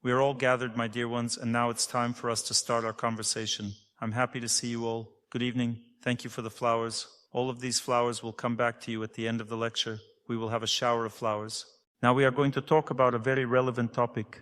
We are all gathered, my dear ones, and now it's time for us to start our conversation. I'm happy to see you all. Good evening. Thank you for the flowers. All of these flowers will come back to you at the end of the lecture. We will have a shower of flowers. Now we are going to talk about a very relevant topic.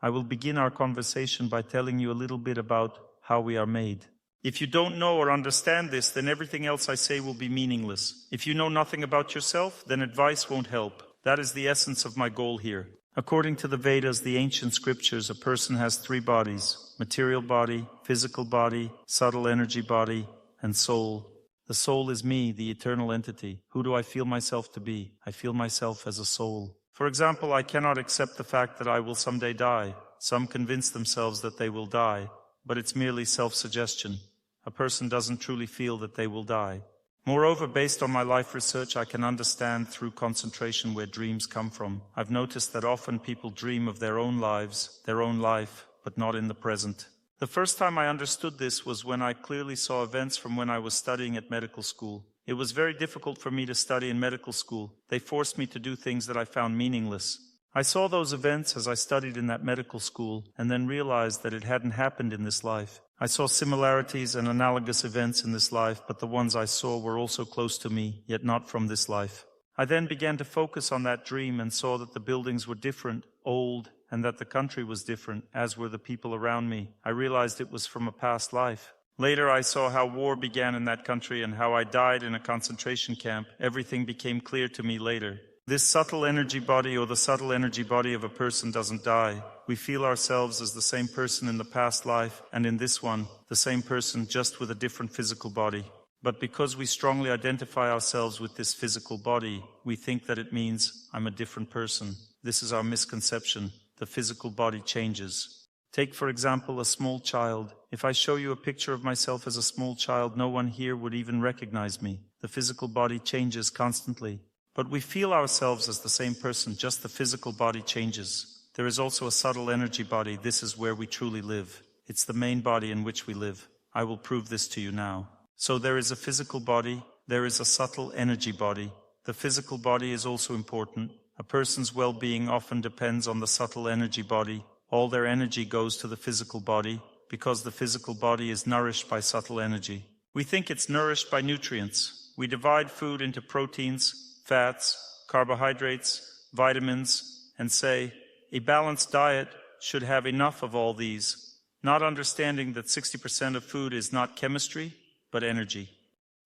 I will begin our conversation by telling you a little bit about how we are made. If you don't know or understand this, then everything else I say will be meaningless. If you know nothing about yourself, then advice won't help. That is the essence of my goal here. According to the Vedas, the ancient scriptures, a person has 3 bodies: material body, physical body, subtle energy body, and soul. The soul is me, the eternal entity. Who do I feel myself to be? I feel myself as a soul. For example, I cannot accept the fact that I will someday die. Some convince themselves that they will die, but it's merely self-suggestion. A person doesn't truly feel that they will die. Moreover, based on my life research, I can understand through concentration where dreams come from. I've noticed that often people dream of their own lives, their own life, but not in the present. The first time I understood this was when I clearly saw events from when I was studying at medical school. It was very difficult for me to study in medical school. They forced me to do things that I found meaningless. I saw those events as I studied in that medical school and then realized that it hadn't happened in this life. I saw similarities and analogous events in this life, but the ones I saw were also close to me, yet not from this life. I then began to focus on that dream and saw that the buildings were different, old, and that the country was different, as were the people around me. I realized it was from a past life. Later I saw how war began in that country and how I died in a concentration camp. Everything became clear to me later. This subtle energy body or the subtle energy body of a person doesn't die. We feel ourselves as the same person in the past life, and in this one, the same person just with a different physical body. But because we strongly identify ourselves with this physical body, we think that it means I'm a different person. This is our misconception. The physical body changes. Take, for example, a small child. If I show you a picture of myself as a small child, no one here would even recognize me. The physical body changes constantly. But we feel ourselves as the same person, just the physical body changes. There is also a subtle energy body. This is where we truly live. It's the main body in which we live. I will prove this to you now. So there is a physical body, there is a subtle energy body. The physical body is also important. A person's well-being often depends on the subtle energy body. All their energy goes to the physical body because the physical body is nourished by subtle energy. We think it's nourished by nutrients. We divide food into proteins, fats, carbohydrates, vitamins, and say, a balanced diet should have enough of all these, not understanding that 60% of food is not chemistry, but energy.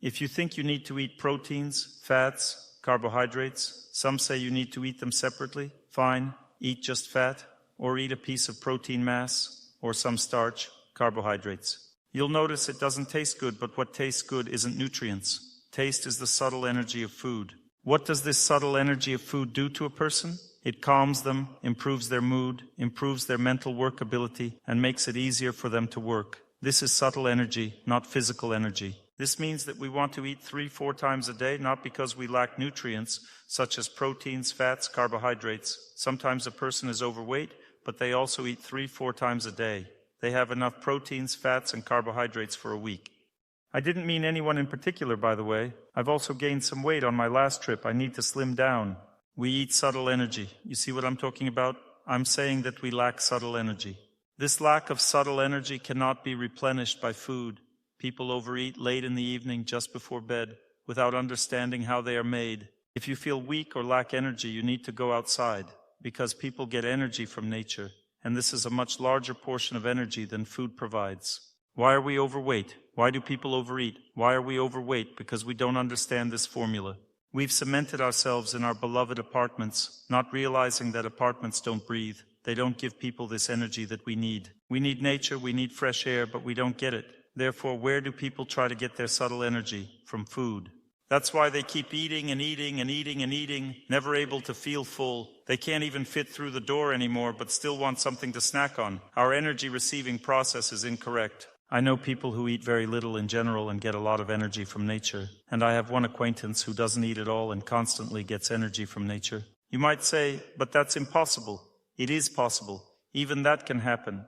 If you think you need to eat proteins, fats, carbohydrates, some say you need to eat them separately, fine, eat just fat, or eat a piece of protein mass, or some starch, carbohydrates. You'll notice it doesn't taste good, but what tastes good isn't nutrients. Taste is the subtle energy of food. What does this subtle energy of food do to a person? It calms them, improves their mood, improves their mental work ability, and makes it easier for them to work. This is subtle energy, not physical energy. This means that we want to eat 3-4 times a day, not because we lack nutrients, such as proteins, fats, carbohydrates. Sometimes a person is overweight, but they also eat 3-4 times a day. They have enough proteins, fats, and carbohydrates for a week. I didn't mean anyone in particular, by the way. I've also gained some weight on my last trip. I need to slim down. We eat subtle energy. You see what I'm talking about? I'm saying that we lack subtle energy. This lack of subtle energy cannot be replenished by food. People overeat late in the evening just before bed without understanding how they are made. If you feel weak or lack energy, you need to go outside because people get energy from nature, and this is a much larger portion of energy than food provides. Why are we overweight? Why do people overeat? Why are we overweight? Because we don't understand this formula. We've cemented ourselves in our beloved apartments, not realizing that apartments don't breathe. They don't give people this energy that we need. We need nature, we need fresh air, but we don't get it. Therefore, where do people try to get their subtle energy? From food. That's why they keep eating and eating and eating and eating, never able to feel full. They can't even fit through the door anymore, but still want something to snack on. Our energy receiving process is incorrect. I know people who eat very little in general and get a lot of energy from nature. And I have one acquaintance who doesn't eat at all and constantly gets energy from nature. You might say, but that's impossible. It is possible. Even that can happen.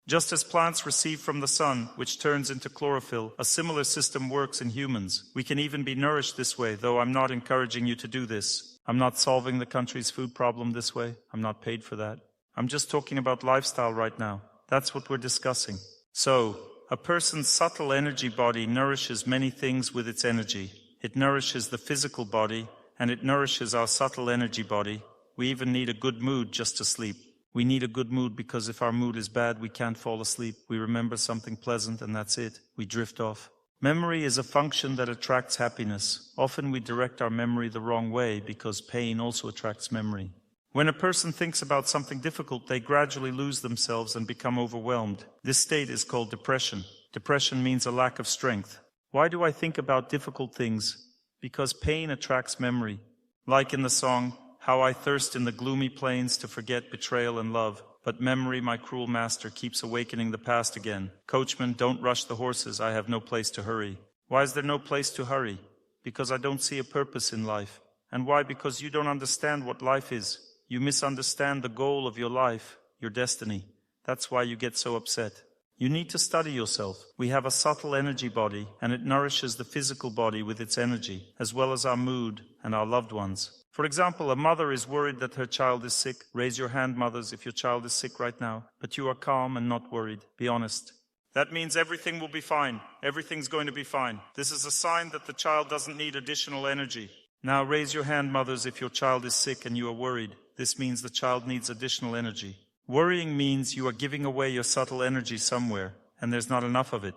Just as plants receive from the sun, which turns into chlorophyll, a similar system works in humans. We can even be nourished this way, though I'm not encouraging you to do this. I'm not solving the country's food problem this way. I'm not paid for that. I'm just talking about lifestyle right now. That's what we're discussing. So, a person's subtle energy body nourishes many things with its energy. It nourishes the physical body, and it nourishes our subtle energy body. We even need a good mood just to sleep. We need a good mood because if our mood is bad, we can't fall asleep. We remember something pleasant and that's it. We drift off. Memory is a function that attracts happiness. Often we direct our memory the wrong way because pain also attracts memory. When a person thinks about something difficult, they gradually lose themselves and become overwhelmed. This state is called depression. Depression means a lack of strength. Why do I think about difficult things? Because pain attracts memory. Like in the song, "How I thirst in the gloomy plains to forget betrayal and love, but memory, my cruel master, keeps awakening the past again. Coachman, don't rush the horses, I have no place to hurry." Why is there no place to hurry? Because I don't see a purpose in life. And why? Because you don't understand what life is. You misunderstand the goal of your life, your destiny. That's why you get so upset. You need to study yourself. We have a subtle energy body, and it nourishes the physical body with its energy, as well as our mood and our loved ones. For example, a mother is worried that her child is sick. Raise your hand, mothers, if your child is sick right now. But you are calm and not worried. Be honest. That means everything will be fine. Everything's going to be fine. This is a sign that the child doesn't need additional energy. Now raise your hand, mothers, if your child is sick and you are worried. This means the child needs additional energy. Worrying means you are giving away your subtle energy somewhere, and there's not enough of it.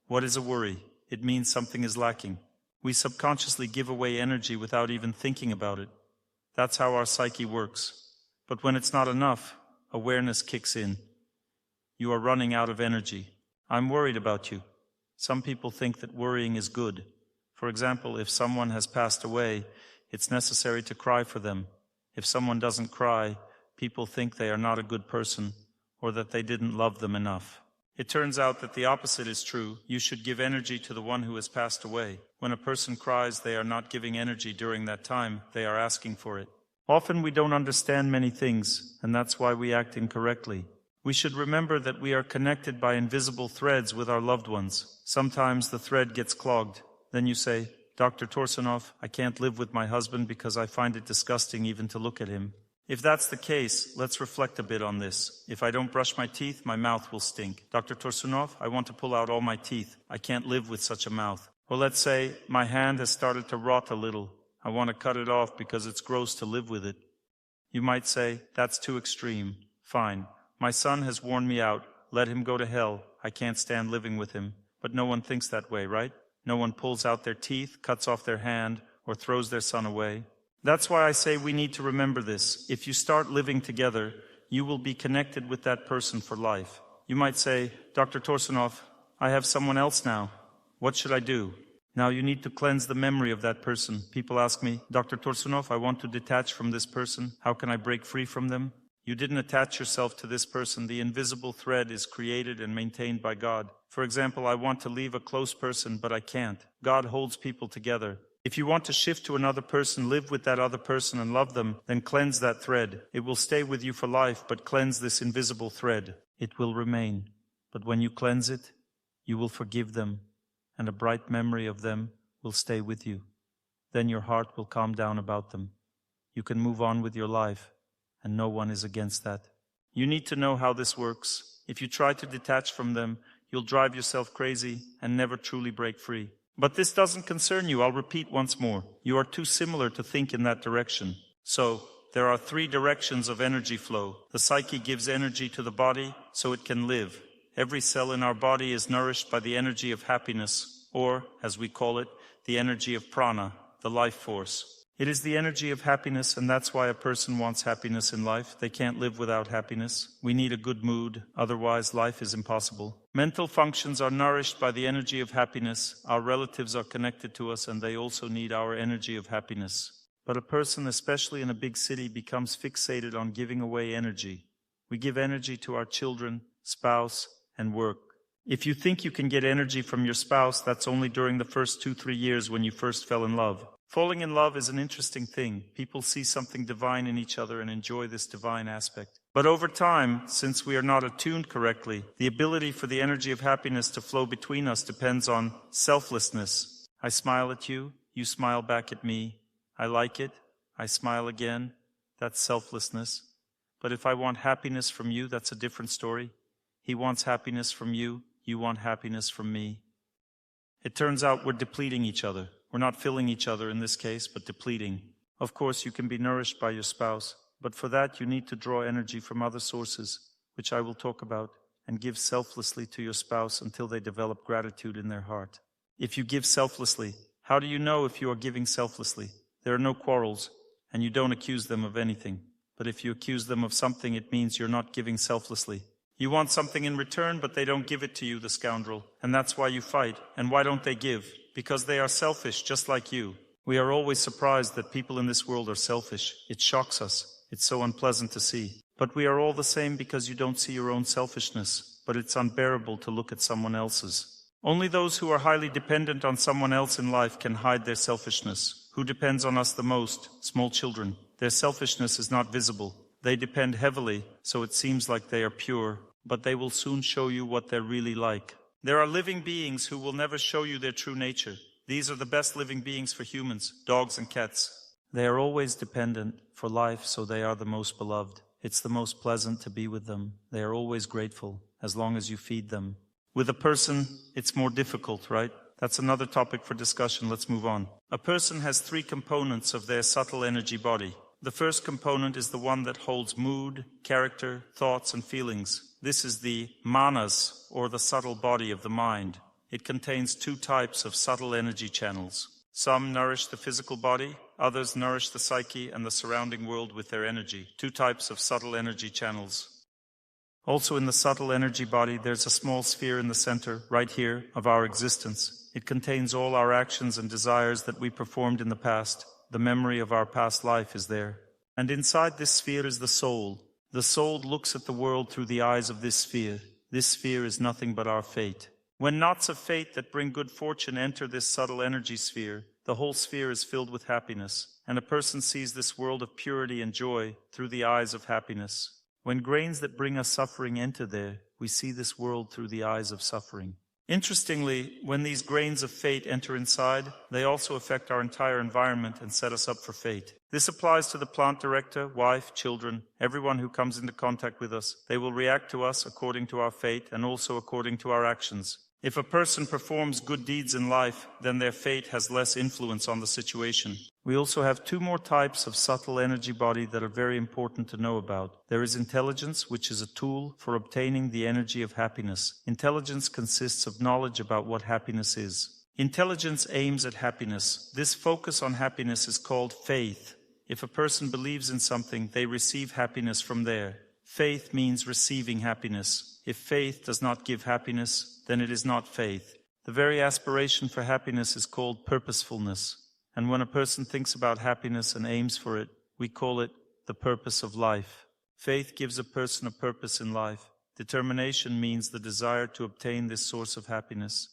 What is a worry? It means something is lacking. We subconsciously give away energy without even thinking about it. That's how our psyche works. But when it's not enough, awareness kicks in. You are running out of energy. I'm worried about you. Some people think that worrying is good. For example, if someone has passed away, it's necessary to cry for them. If someone doesn't cry, people think they are not a good person or that they didn't love them enough. It turns out that the opposite is true. You should give energy to the one who has passed away. When a person cries, they are not giving energy during that time. They are asking for it. Often we don't understand many things, and that's why we act incorrectly. We should remember that we are connected by invisible threads with our loved ones. Sometimes the thread gets clogged. Then you say, "Dr. Torsunov, I can't live with my husband because I find it disgusting even to look at him." If that's the case, let's reflect a bit on this. If I don't brush my teeth, my mouth will stink. Dr. Torsunov, I want to pull out all my teeth. I can't live with such a mouth. Or let's say, my hand has started to rot a little. I want to cut it off because it's gross to live with it. You might say, that's too extreme. Fine. My son has worn me out. Let him go to hell. I can't stand living with him. But no one thinks that way, right? No one pulls out their teeth, cuts off their hand, or throws their son away. That's why I say we need to remember this. If you start living together, you will be connected with that person for life. You might say, Dr. Torsunov, I have someone else now. What should I do? Now you need to cleanse the memory of that person. People ask me, Dr. Torsunov, I want to detach from this person. How can I break free from them? You didn't attach yourself to this person. The invisible thread is created and maintained by God. For example, I want to leave a close person, but I can't. God holds people together. If you want to shift to another person, live with that other person and love them, then cleanse that thread. It will stay with you for life, but cleanse this invisible thread. It will remain. But when you cleanse it, you will forgive them, and a bright memory of them will stay with you. Then your heart will calm down about them. You can move on with your life, and no one is against that. You need to know how this works. If you try to detach from them, you'll drive yourself crazy and never truly break free. But this doesn't concern you. I'll repeat once more. You are too similar to think in that direction. So, there are 3 directions of energy flow. The psyche gives energy to the body so it can live. Every cell in our body is nourished by the energy of happiness, or, as we call it, the energy of prana, the life force. It is the energy of happiness, and that's why a person wants happiness in life. They can't live without happiness. We need a good mood, otherwise life is impossible. Mental functions are nourished by the energy of happiness. Our relatives are connected to us, and they also need our energy of happiness. But a person, especially in a big city, becomes fixated on giving away energy. We give energy to our children, spouse, and work. If you think you can get energy from your spouse, that's only during the first 2-3 years when you first fell in love. Falling in love is an interesting thing. People see something divine in each other and enjoy this divine aspect. But over time, since we are not attuned correctly, the ability for the energy of happiness to flow between us depends on selflessness. I smile at you, you smile back at me. I like it, I smile again. That's selflessness. But if I want happiness from you, that's a different story. He wants happiness from you. You want happiness from me. It turns out we're depleting each other. We're not filling each other in this case, but depleting. Of course, you can be nourished by your spouse, but for that you need to draw energy from other sources, which I will talk about, and give selflessly to your spouse until they develop gratitude in their heart. If you give selflessly, how do you know if you are giving selflessly? There are no quarrels, and you don't accuse them of anything. But if you accuse them of something, it means you're not giving selflessly. You want something in return, but they don't give it to you, the scoundrel. And that's why you fight. And why don't they give? Because they are selfish, just like you. We are always surprised that people in this world are selfish. It shocks us. It's so unpleasant to see. But we are all the same because you don't see your own selfishness. But it's unbearable to look at someone else's. Only those who are highly dependent on someone else in life can hide their selfishness. Who depends on us the most? Small children. Their selfishness is not visible. They depend heavily, so it seems like they are pure, but they will soon show you what they're really like. There are living beings who will never show you their true nature. These are the best living beings for humans, dogs and cats. They are always dependent for life, so they are the most beloved. It's the most pleasant to be with them. They are always grateful, as long as you feed them. With a person, it's more difficult, right? That's another topic for discussion. Let's move on. A person has three components of their subtle energy body. The first component is the one that holds mood, character, thoughts, and feelings. This is the manas, or the subtle body of the mind. It contains two types of subtle energy channels. Some nourish the physical body, others nourish the psyche and the surrounding world with their energy. Two types of subtle energy channels. Also in the subtle energy body, there's a small sphere in the center, right here, of our existence. It contains all our actions and desires that we performed in the past. The memory of our past life is there. And inside this sphere is the soul. The soul looks at the world through the eyes of this sphere. This sphere is nothing but our fate. When knots of fate that bring good fortune enter this subtle energy sphere, the whole sphere is filled with happiness, and a person sees this world of purity and joy through the eyes of happiness. When grains that bring us suffering enter there, we see this world through the eyes of suffering. Interestingly, when these grains of fate enter inside, they also affect our entire environment and set us up for fate. This applies to the plant director, wife, children, everyone who comes into contact with us. They will react to us according to our fate and also according to our actions. If a person performs good deeds in life, then their fate has less influence on the situation. We also have two more types of subtle energy body that are very important to know about. There is intelligence, which is a tool for obtaining the energy of happiness. Intelligence consists of knowledge about what happiness is. Intelligence aims at happiness. This focus on happiness is called faith. If a person believes in something, they receive happiness from there. Faith means receiving happiness. If faith does not give happiness, then it is not faith. The very aspiration for happiness is called purposefulness. And when a person thinks about happiness and aims for it, we call it the purpose of life. Faith gives a person a purpose in life. Determination means the desire to obtain this source of happiness.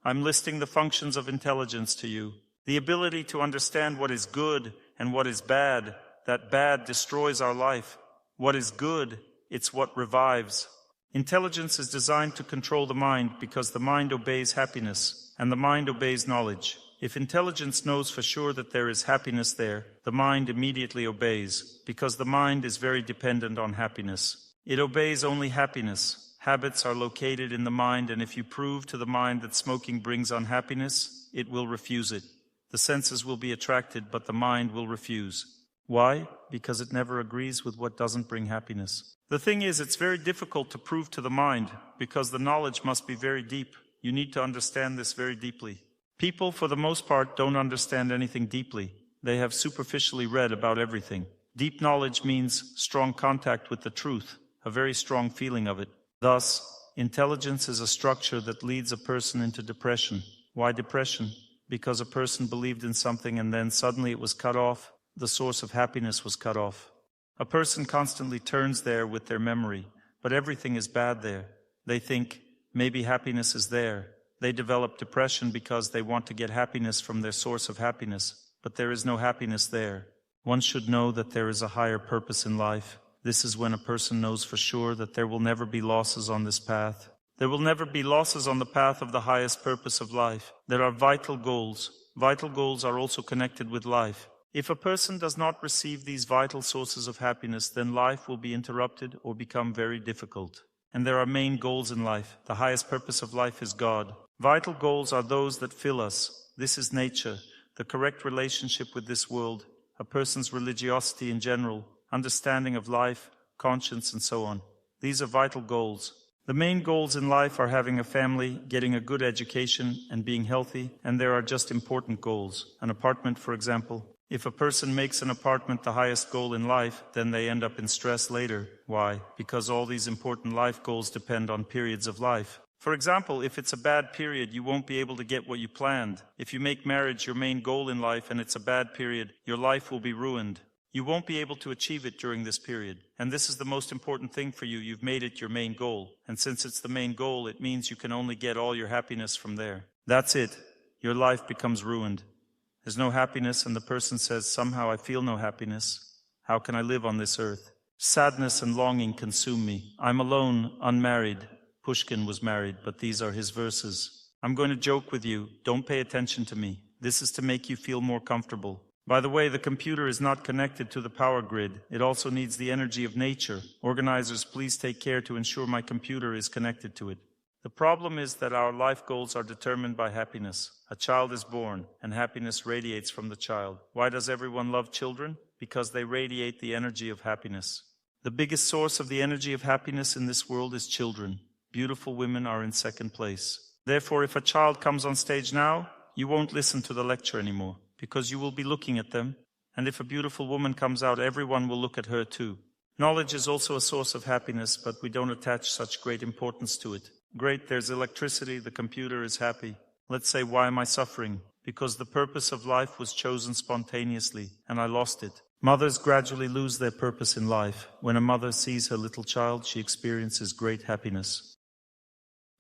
I'm listing the functions of intelligence to you. The ability to understand what is good and what is bad. That bad destroys our life. What is good, it's what revives. Intelligence is designed to control the mind because the mind obeys happiness and the mind obeys knowledge. If intelligence knows for sure that there is happiness there, the mind immediately obeys because the mind is very dependent on happiness. It obeys only happiness. Habits are located in the mind, and if you prove to the mind that smoking brings unhappiness, it will refuse it. The senses will be attracted, but the mind will refuse. Why? Because it never agrees with what doesn't bring happiness. The thing is, it's very difficult to prove to the mind because the knowledge must be very deep. You need to understand this very deeply. People, for the most part, don't understand anything deeply. They have superficially read about everything. Deep knowledge means strong contact with the truth, a very strong feeling of it. Thus, intelligence is a structure that leads a person into depression. Why depression? Because a person believed in something and then suddenly it was cut off. The source of happiness was cut off. A person constantly turns there with their memory, but everything is bad there. They think, maybe happiness is there. They develop depression because they want to get happiness from their source of happiness, but there is no happiness there. One should know that there is a higher purpose in life. This is when a person knows for sure that there will never be losses on this path. There will never be losses on the path of the highest purpose of life. There are vital goals. Vital goals are also connected with life. If a person does not receive these vital sources of happiness, then life will be interrupted or become very difficult. And there are main goals in life. The highest purpose of life is God. Vital goals are those that fill us. This is nature, the correct relationship with this world, a person's religiosity in general, understanding of life, conscience, and so on. These are vital goals. The main goals in life are having a family, getting a good education, and being healthy, and there are just important goals. An apartment, for example. If a person makes an apartment the highest goal in life, then they end up in stress later. Why? Because all these important life goals depend on periods of life. For example, if it's a bad period, you won't be able to get what you planned. If you make marriage your main goal in life and it's a bad period, your life will be ruined. You won't be able to achieve it during this period. And this is the most important thing for you. You've made it your main goal. And since it's the main goal, it means you can only get all your happiness from there. That's it. Your life becomes ruined. There's no happiness, and the person says, somehow I feel no happiness. How can I live on this earth? Sadness and longing consume me. I'm alone, unmarried. Pushkin was married, but these are his verses. I'm going to joke with you. Don't pay attention to me. This is to make you feel more comfortable. By the way, the computer is not connected to the power grid. It also needs the energy of nature. Organizers, please take care to ensure my computer is connected to it. The problem is that our life goals are determined by happiness. A child is born, and happiness radiates from the child. Why does everyone love children? Because they radiate the energy of happiness. The biggest source of the energy of happiness in this world is children. Beautiful women are in second place. Therefore, if a child comes on stage now, you won't listen to the lecture anymore, because you will be looking at them. And if a beautiful woman comes out, everyone will look at her too. Knowledge is also a source of happiness, but we don't attach such great importance to it. Great, there's electricity, the computer is happy. Let's say, why am I suffering? Because the purpose of life was chosen spontaneously, and I lost it. Mothers gradually lose their purpose in life. When a mother sees her little child, she experiences great happiness.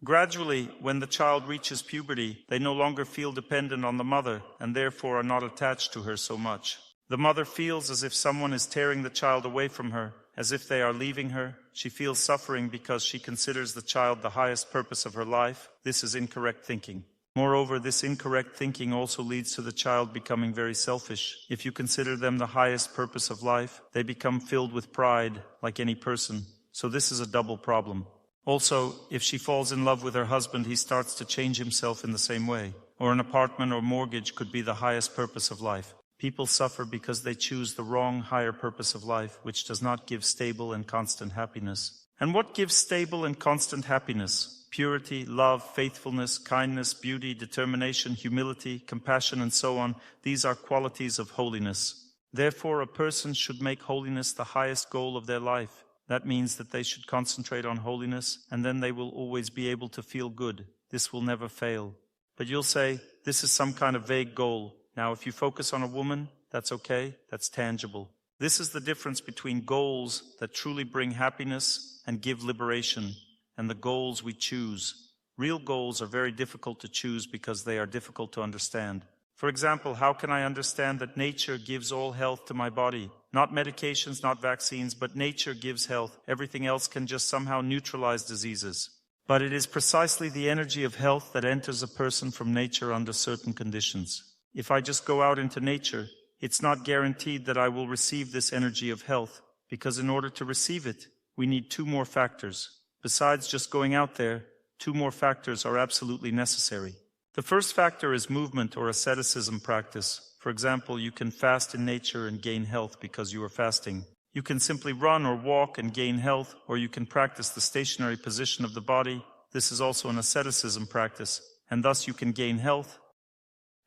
Gradually, when the child reaches puberty, they no longer feel dependent on the mother, and therefore are not attached to her so much. The mother feels as if someone is tearing the child away from her, as if they are leaving her. She feels suffering because she considers the child the highest purpose of her life. This is incorrect thinking. Moreover, this incorrect thinking also leads to the child becoming very selfish. If you consider them the highest purpose of life, they become filled with pride, like any person. So this is a double problem. Also, if she falls in love with her husband, he starts to change himself in the same way. Or an apartment or mortgage could be the highest purpose of life. People suffer because they choose the wrong higher purpose of life, which does not give stable and constant happiness. And what gives stable and constant happiness? Purity, love, faithfulness, kindness, beauty, determination, humility, compassion, and so on. These are qualities of holiness. Therefore, a person should make holiness the highest goal of their life. That means that they should concentrate on holiness, and then they will always be able to feel good. This will never fail. But you'll say, this is some kind of vague goal. Now, if you focus on a woman, that's okay, that's tangible. This is the difference between goals that truly bring happiness and give liberation, and the goals we choose. Real goals are very difficult to choose because they are difficult to understand. For example, how can I understand that nature gives all health to my body? Not medications, not vaccines, but nature gives health. Everything else can just somehow neutralize diseases. But it is precisely the energy of health that enters a person from nature under certain conditions. If I just go out into nature, it's not guaranteed that I will receive this energy of health, because in order to receive it, we need two more factors. Besides just going out there, two more factors are absolutely necessary. The first factor is movement or asceticism practice. For example, you can fast in nature and gain health because you are fasting. You can simply run or walk and gain health, or you can practice the stationary position of the body. This is also an asceticism practice, and thus you can gain health.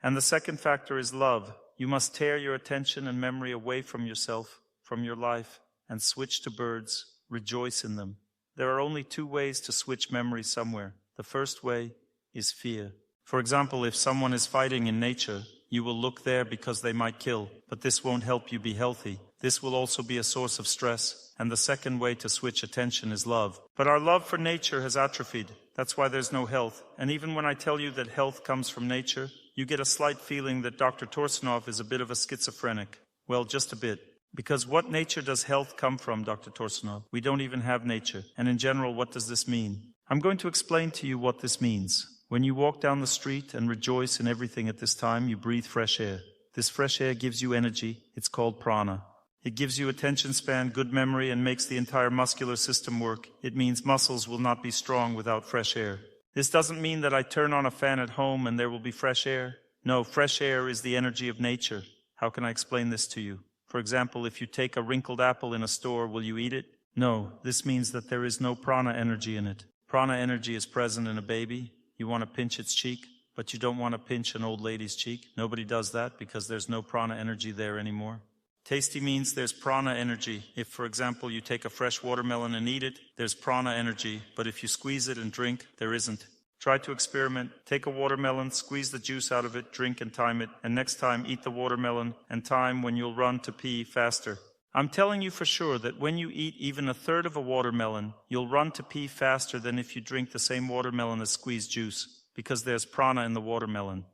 And the second factor is love. You must tear your attention and memory away from yourself, from your life, and switch to birds. Rejoice in them. There are only two ways to switch memory somewhere. The first way is fear. For example, if someone is fighting in nature, you will look there because they might kill, but this won't help you be healthy. This will also be a source of stress. And the second way to switch attention is love. But our love for nature has atrophied. That's why there's no health. And even when I tell you that health comes from nature, you get a slight feeling that Dr. Torsunov is a bit of a schizophrenic. Well, just a bit. Because what nature does health come from, Dr. Torsunov? We don't even have nature. And in general, what does this mean? I'm going to explain to you what this means. When you walk down the street and rejoice in everything at this time, you breathe fresh air. This fresh air gives you energy. It's called prana. It gives you attention span, good memory, and makes the entire muscular system work. It means muscles will not be strong without fresh air. This doesn't mean that I turn on a fan at home and there will be fresh air. No, fresh air is the energy of nature. How can I explain this to you? For example, if you take a wrinkled apple in a store, will you eat it? No, this means that there is no prana energy in it. Prana energy is present in a baby. You want to pinch its cheek, but you don't want to pinch an old lady's cheek. Nobody does that because there's no prana energy there anymore. Tasty means there's prana energy. If, for example, you take a fresh watermelon and eat it, there's prana energy, but if you squeeze it and drink, there isn't. Try to experiment. Take a watermelon, squeeze the juice out of it, drink and time it, and next time eat the watermelon and time when you'll run to pee faster. I'm telling you for sure that when you eat even a third of a watermelon, you'll run to pee faster than if you drink the same watermelon as squeezed juice, because there's prana in the watermelon.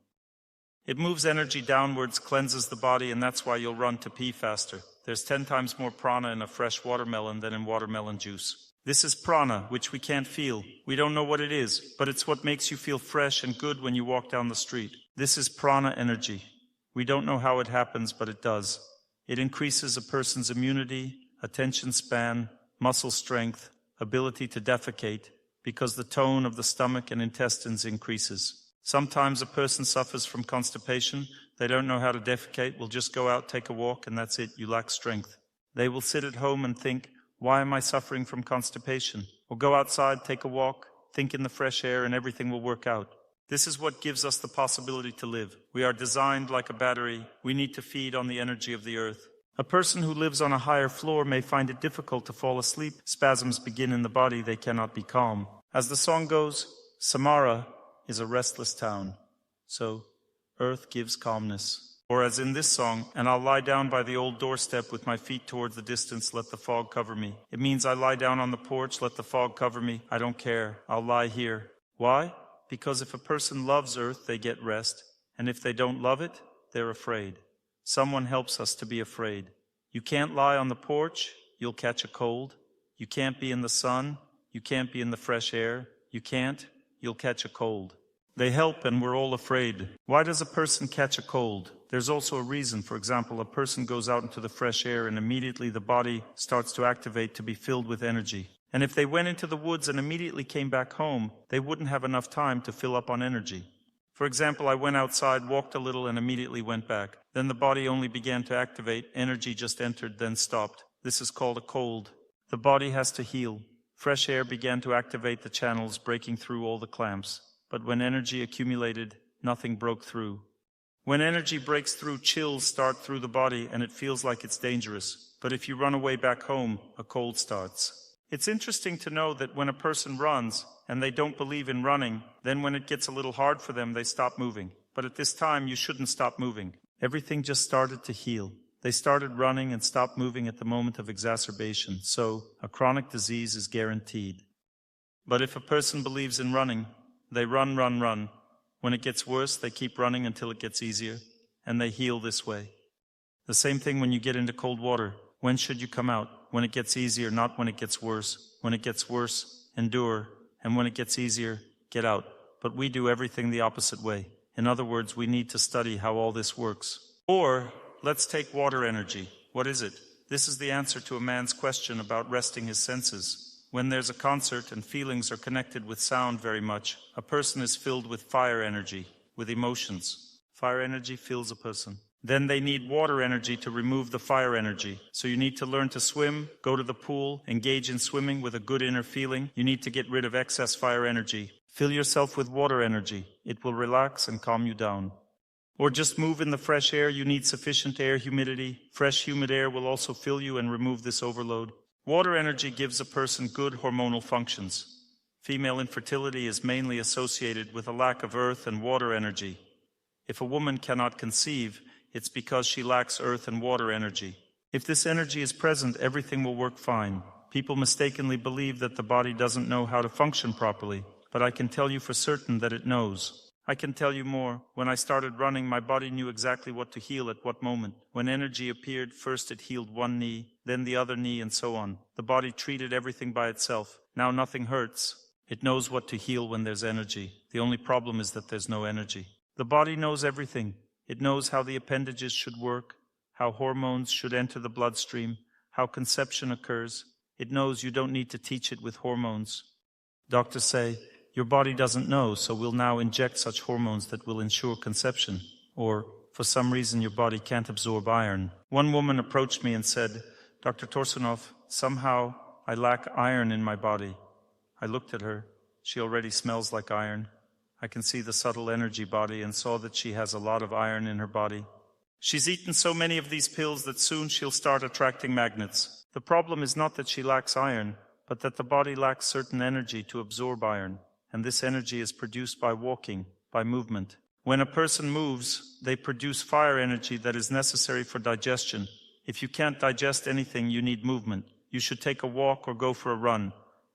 It moves energy downwards, cleanses the body, and that's why you'll run to pee faster. There's 10 times more prana in a fresh watermelon than in watermelon juice. This is prana, which we can't feel. We don't know what it is, but it's what makes you feel fresh and good when you walk down the street. This is prana energy. We don't know how it happens, but it does. It increases a person's immunity, attention span, muscle strength, ability to defecate, because the tone of the stomach and intestines increases. Sometimes a person suffers from constipation. They don't know how to defecate, will just go out, take a walk, and that's it. You lack strength. They will sit at home and think, why am I suffering from constipation? Or go outside, take a walk, think in the fresh air, and everything will work out. This is what gives us the possibility to live. We are designed like a battery. We need to feed on the energy of the earth. A person who lives on a higher floor may find it difficult to fall asleep. Spasms begin in the body. They cannot be calm. As the song goes, Samara is a restless town. So, earth gives calmness. Or as in this song, and I'll lie down by the old doorstep with my feet towards the distance, let the fog cover me. It means I lie down on the porch, let the fog cover me. I don't care. I'll lie here. Why? Because if a person loves earth, they get rest. And if they don't love it, they're afraid. Someone helps us to be afraid. You can't lie on the porch, you'll catch a cold. You can't be in the sun, you can't be in the fresh air. You can't, you'll catch a cold. They help and we're all afraid. Why does a person catch a cold? There's also a reason. For example, a person goes out into the fresh air and immediately the body starts to activate to be filled with energy. And if they went into the woods and immediately came back home, they wouldn't have enough time to fill up on energy. For example, I went outside, walked a little, and immediately went back. Then the body only began to activate. Energy just entered, then stopped. This is called a cold. The body has to heal. Fresh air began to activate the channels, breaking through all the clamps. But when energy accumulated, nothing broke through. When energy breaks through, chills start through the body and it feels like it's dangerous. But if you run away back home, a cold starts. It's interesting to know that when a person runs and they don't believe in running, then when it gets a little hard for them, they stop moving. But at this time, you shouldn't stop moving. Everything just started to heal. They started running and stopped moving at the moment of exacerbation. So, a chronic disease is guaranteed. But if a person believes in running, they run. When it gets worse, they keep running until it gets easier, and they heal this way. The same thing when you get into cold water. When should you come out? When it gets easier, not when it gets worse. When it gets worse, endure, and when it gets easier, get out. But we do everything the opposite way. In other words, we need to study how all this works. Or, let's take water energy. What is it? This is the answer to a man's question about resting his senses. When there's a concert and feelings are connected with sound very much, a person is filled with fire energy, with emotions. Fire energy fills a person. Then they need water energy to remove the fire energy. So you need to learn to swim, go to the pool, engage in swimming with a good inner feeling. You need to get rid of excess fire energy. Fill yourself with water energy. It will relax and calm you down. Or just move in the fresh air. You need sufficient air humidity. Fresh humid air will also fill you and remove this overload. Water energy gives a person good hormonal functions. Female infertility is mainly associated with a lack of earth and water energy. If a woman cannot conceive, it's because she lacks earth and water energy. If this energy is present, everything will work fine. People mistakenly believe that the body doesn't know how to function properly, but I can tell you for certain that it knows. I can tell you more. When I started running, my body knew exactly what to heal at what moment. When energy appeared, first it healed one knee, then the other knee, and so on. The body treated everything by itself. Now nothing hurts. It knows what to heal when there's energy. The only problem is that there's no energy. The body knows everything. It knows how the appendages should work, how hormones should enter the bloodstream, how conception occurs. It knows you don't need to teach it with hormones. Doctors say, your body doesn't know, so we'll now inject such hormones that will ensure conception. Or, for some reason your body can't absorb iron. One woman approached me and said, Dr. Torsunov, somehow I lack iron in my body. I looked at her. She already smells like iron. I can see the subtle energy body and saw that she has a lot of iron in her body. She's eaten so many of these pills that soon she'll start attracting magnets. The problem is not that she lacks iron, but that the body lacks certain energy to absorb iron, and this energy is produced by walking, by movement. When a person moves, they produce fire energy that is necessary for digestion. If you can't digest anything, you need movement. You should take a walk or go for a run,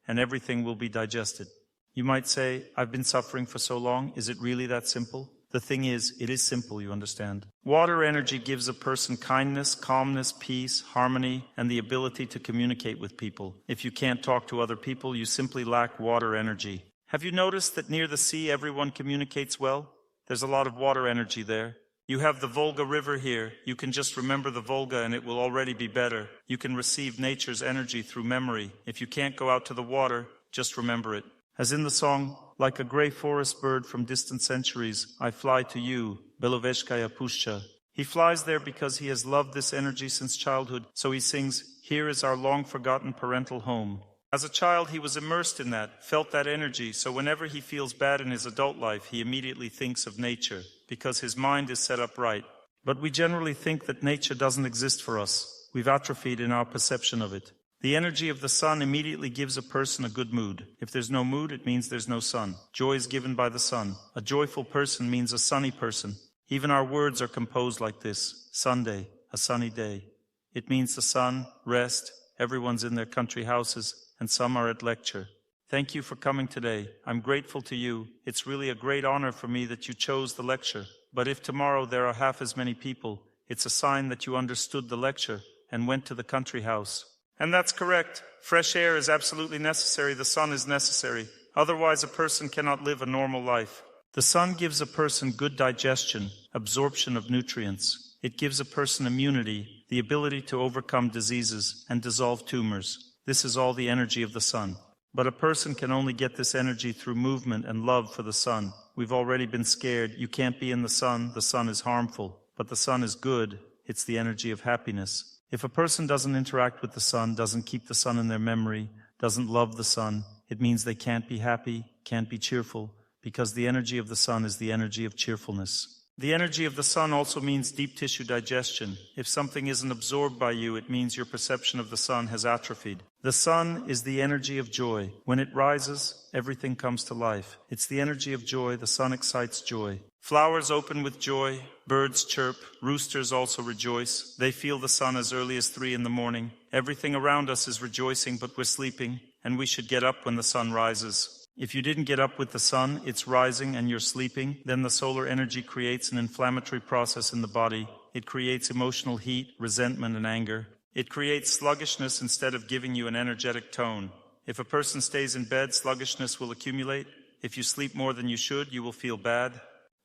and everything will be digested. You might say, I've been suffering for so long, is it really that simple? The thing is, it is simple, you understand. Water energy gives a person kindness, calmness, peace, harmony, and the ability to communicate with people. If you can't talk to other people, you simply lack water energy. Have you noticed that near the sea everyone communicates well? There's a lot of water energy there. You have the Volga River here. You can just remember the Volga and it will already be better. You can receive nature's energy through memory. If you can't go out to the water, just remember it. As in the song, like a gray forest bird from distant centuries, I fly to you, Beloveshkaya Pushcha. He flies there because he has loved this energy since childhood, so he sings, here is our long-forgotten parental home. As a child, he was immersed in that, felt that energy, so whenever he feels bad in his adult life, he immediately thinks of nature, because his mind is set up right. But we generally think that nature doesn't exist for us. We've atrophied in our perception of it. The energy of the sun immediately gives a person a good mood. If there's no mood, it means there's no sun. Joy is given by the sun. A joyful person means a sunny person. Even our words are composed like this. Sunday, a sunny day. It means the sun, rest, everyone's in their country houses, and some are at lecture. Thank you for coming today. I'm grateful to you. It's really a great honor for me that you chose the lecture. But if tomorrow there are half as many people, it's a sign that you understood the lecture and went to the country house. And that's correct. Fresh air is absolutely necessary. The sun is necessary. Otherwise, a person cannot live a normal life. The sun gives a person good digestion, absorption of nutrients. It gives a person immunity, the ability to overcome diseases and dissolve tumors. This is all the energy of the sun. But a person can only get this energy through movement and love for the sun. We've already been scared. You can't be in the sun is harmful. But the sun is good. It's the energy of happiness. If a person doesn't interact with the sun, doesn't keep the sun in their memory, doesn't love the sun, it means they can't be happy, can't be cheerful, because the energy of the sun is the energy of cheerfulness. The energy of the sun also means deep tissue digestion. If something isn't absorbed by you, it means your perception of the sun has atrophied. The sun is the energy of joy. When it rises, everything comes to life. It's the energy of joy. The sun excites joy. Flowers open with joy. Birds chirp. Roosters also rejoice. They feel the sun as early as 3 a.m. Everything around us is rejoicing, but we're sleeping, and we should get up when the sun rises. If you didn't get up with the sun, it's rising and you're sleeping, then the solar energy creates an inflammatory process in the body. It creates emotional heat, resentment, and anger. It creates sluggishness instead of giving you an energetic tone. If a person stays in bed, sluggishness will accumulate. If you sleep more than you should, you will feel bad.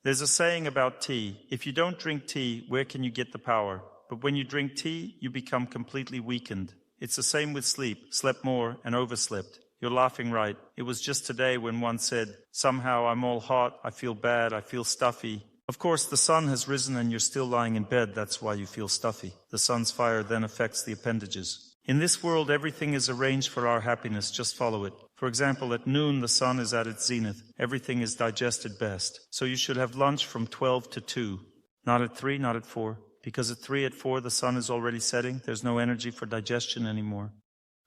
There's a saying about tea. If you don't drink tea, where can you get the power? But when you drink tea, you become completely weakened. It's the same with sleep. Slept more and overslept. You're laughing, right? It was just today when one said, somehow I'm all hot, I feel bad, I feel stuffy. Of course, the sun has risen and you're still lying in bed, that's why you feel stuffy. The sun's fire then affects the appendages. In this world, everything is arranged for our happiness, just follow it. For example, at noon, the sun is at its zenith. Everything is digested best. So you should have lunch from 12 to 2. Not at 3, not at 4. Because at 3, at 4, the sun is already setting. There's no energy for digestion anymore.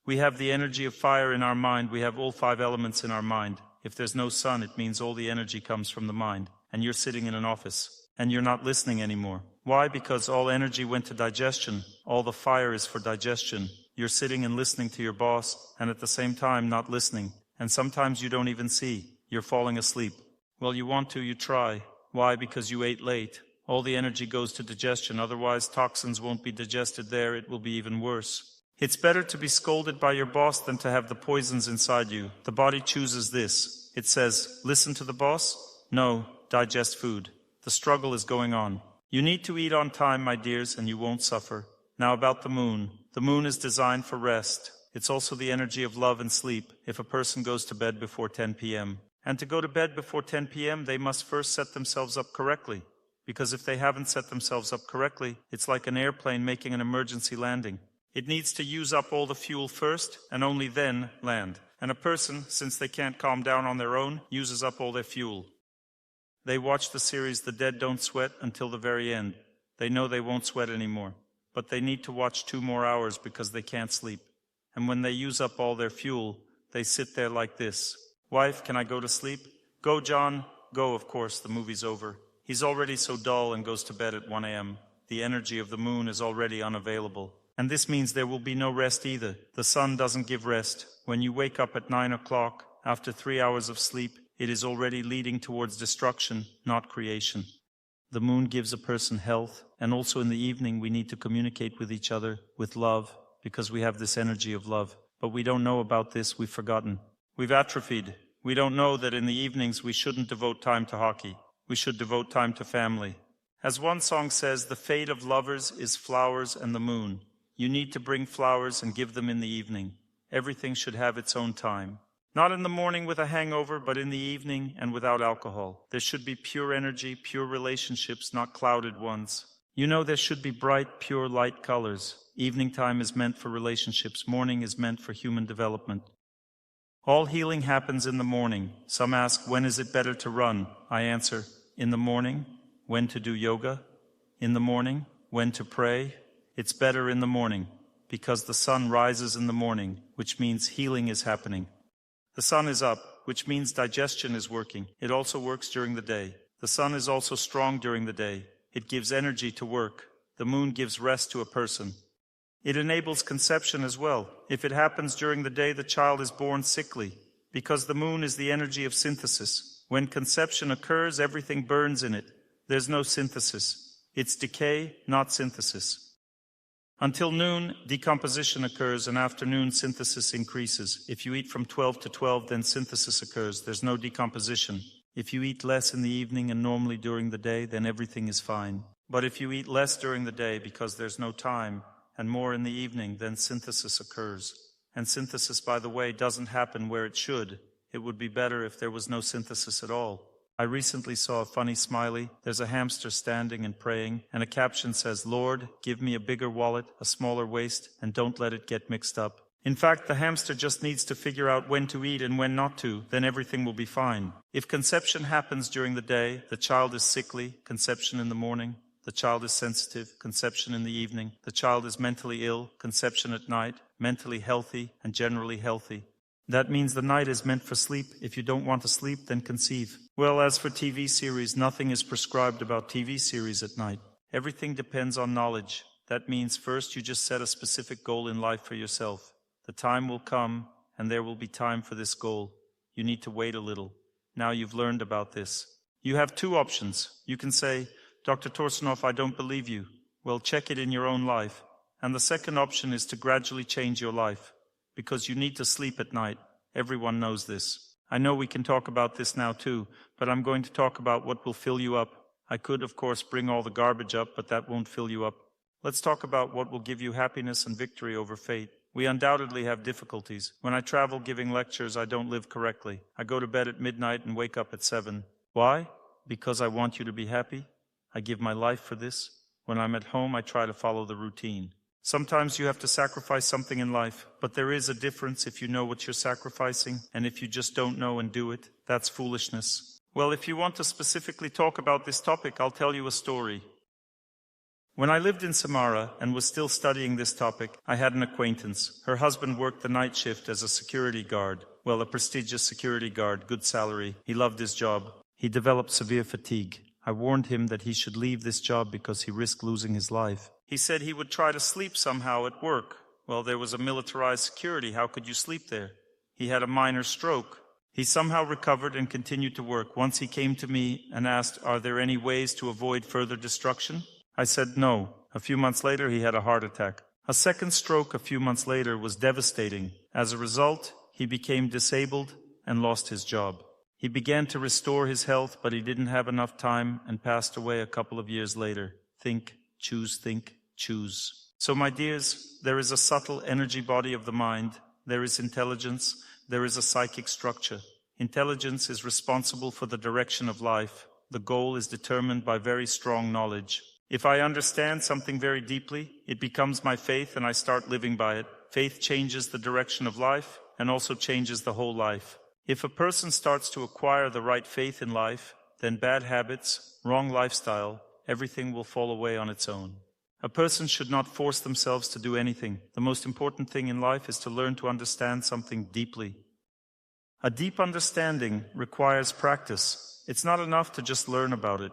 We have the energy of fire in our mind. We have all 5 elements in our mind. If there's no sun, it means all the energy comes from the mind. And you're sitting in an office. And you're not listening anymore. Why? Because all energy went to digestion. All the fire is for digestion. You're sitting and listening to your boss, and at the same time not listening. And sometimes you don't even see. You're falling asleep. Well, you want to, you try. Why? Because you ate late. All the energy goes to digestion. Otherwise, toxins won't be digested there. It will be even worse. It's better to be scolded by your boss than to have the poisons inside you. The body chooses this. It says, listen to the boss? No, digest food. The struggle is going on. You need to eat on time, my dears, and you won't suffer. Now about the moon. The moon is designed for rest. It's also the energy of love and sleep if a person goes to bed before 10 p.m. And to go to bed before 10 p.m., they must first set themselves up correctly. Because if they haven't set themselves up correctly, it's like an airplane making an emergency landing. It needs to use up all the fuel first and only then land. And a person, since they can't calm down on their own, uses up all their fuel. They watch the series The Dead Don't Sweat until the very end. They know they won't sweat anymore. But they need to watch 2 more hours because they can't sleep. And when they use up all their fuel, they sit there like this. Wife, can I go to sleep? Go, John. Go, of course, the movie's over. He's already so dull and goes to bed at 1 a.m. The energy of the moon is already unavailable. And this means there will be no rest either. The sun doesn't give rest. When you wake up at 9 o'clock, after 3 hours of sleep, it is already leading towards destruction, not creation. The moon gives a person health, and also in the evening we need to communicate with each other with love, because we have this energy of love. But we don't know about this, we've forgotten. We've atrophied. We don't know that in the evenings we shouldn't devote time to hockey. We should devote time to family. As one song says, the fate of lovers is flowers and the moon. You need to bring flowers and give them in the evening. Everything should have its own time. Not in the morning with a hangover, but in the evening and without alcohol. There should be pure energy, pure relationships, not clouded ones. You know, there should be bright, pure light colors. Evening time is meant for relationships. Morning is meant for human development. All healing happens in the morning. Some ask, when is it better to run? I answer, in the morning. When to do yoga? In the morning. When to pray? It's better in the morning, because the sun rises in the morning, which means healing is happening. The sun is up, which means digestion is working. It also works during the day. The sun is also strong during the day. It gives energy to work. The moon gives rest to a person. It enables conception as well. If it happens during the day, the child is born sickly, because the moon is the energy of synthesis. When conception occurs, everything burns in it. There's no synthesis. It's decay, not synthesis. Until noon, decomposition occurs, and after noon, synthesis increases. If you eat from 12 to 12, then synthesis occurs. There's no decomposition. If you eat less in the evening and normally during the day, then everything is fine. But if you eat less during the day because there's no time, and more in the evening, then synthesis occurs. And synthesis, by the way, doesn't happen where it should. It would be better if there was no synthesis at all. I recently saw a funny smiley. There's a hamster standing and praying, and a caption says, Lord, give me a bigger wallet, a smaller waist, and don't let it get mixed up. In fact, the hamster just needs to figure out when to eat and when not to, then everything will be fine. If conception happens during the day, the child is sickly, conception in the morning. The child is sensitive, conception in the evening. The child is mentally ill, conception at night, mentally healthy, and generally healthy. That means the night is meant for sleep. If you don't want to sleep, then conceive. Well, as for TV series, nothing is prescribed about TV series at night. Everything depends on knowledge. That means first you just set a specific goal in life for yourself. The time will come, and there will be time for this goal. You need to wait a little. Now you've learned about this. You have 2 options. You can say, Dr. Torsunov, I don't believe you. Well, check it in your own life. And the second option is to gradually change your life. Because you need to sleep at night. Everyone knows this. I know we can talk about this now too, but I'm going to talk about what will fill you up. I could, of course, bring all the garbage up, but that won't fill you up. Let's talk about what will give you happiness and victory over fate. We undoubtedly have difficulties. When I travel giving lectures, I don't live correctly. I go to bed at midnight and wake up at 7. Why? Because I want you to be happy. I give my life for this. When I'm at home, I try to follow the routine. Sometimes you have to sacrifice something in life, but there is a difference if you know what you're sacrificing, and if you just don't know and do it, that's foolishness. Well, if you want to specifically talk about this topic, I'll tell you a story. When I lived in Samara and was still studying this topic, I had an acquaintance. Her husband worked the night shift as a security guard. Well, a prestigious security guard, good salary. He loved his job. He developed severe fatigue. I warned him that he should leave this job because he risked losing his life. He said he would try to sleep somehow at work. Well, there was a militarized security. How could you sleep there? He had a minor stroke. He somehow recovered and continued to work. Once he came to me and asked, are there any ways to avoid further destruction? I said no. A few months later, he had a heart attack. A second stroke a few months later was devastating. As a result, he became disabled and lost his job. He began to restore his health, but he didn't have enough time and passed away a couple of years later. think, choose. So my dears, there is a subtle energy body of the mind, there is intelligence, there is a psychic structure. Intelligence is responsible for the direction of life. The goal is determined by very strong knowledge. If I understand something very deeply, it becomes my faith and I start living by it. Faith changes the direction of life and also changes the whole life. If a person starts to acquire the right faith in life, then bad habits, wrong lifestyle, everything will fall away on its own. A person should not force themselves to do anything. The most important thing in life is to learn to understand something deeply. A deep understanding requires practice. It's not enough to just learn about it.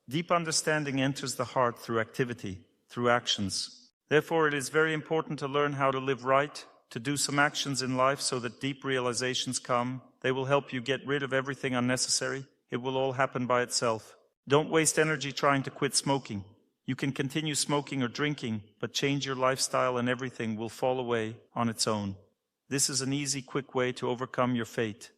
Deep understanding enters the heart through activity, through actions. Therefore, it is very important to learn how to live right, to do some actions in life so that deep realizations come. They will help you get rid of everything unnecessary. It will all happen by itself. Don't waste energy trying to quit smoking. You can continue smoking or drinking, but change your lifestyle and everything will fall away on its own. This is an easy, quick way to overcome your fate.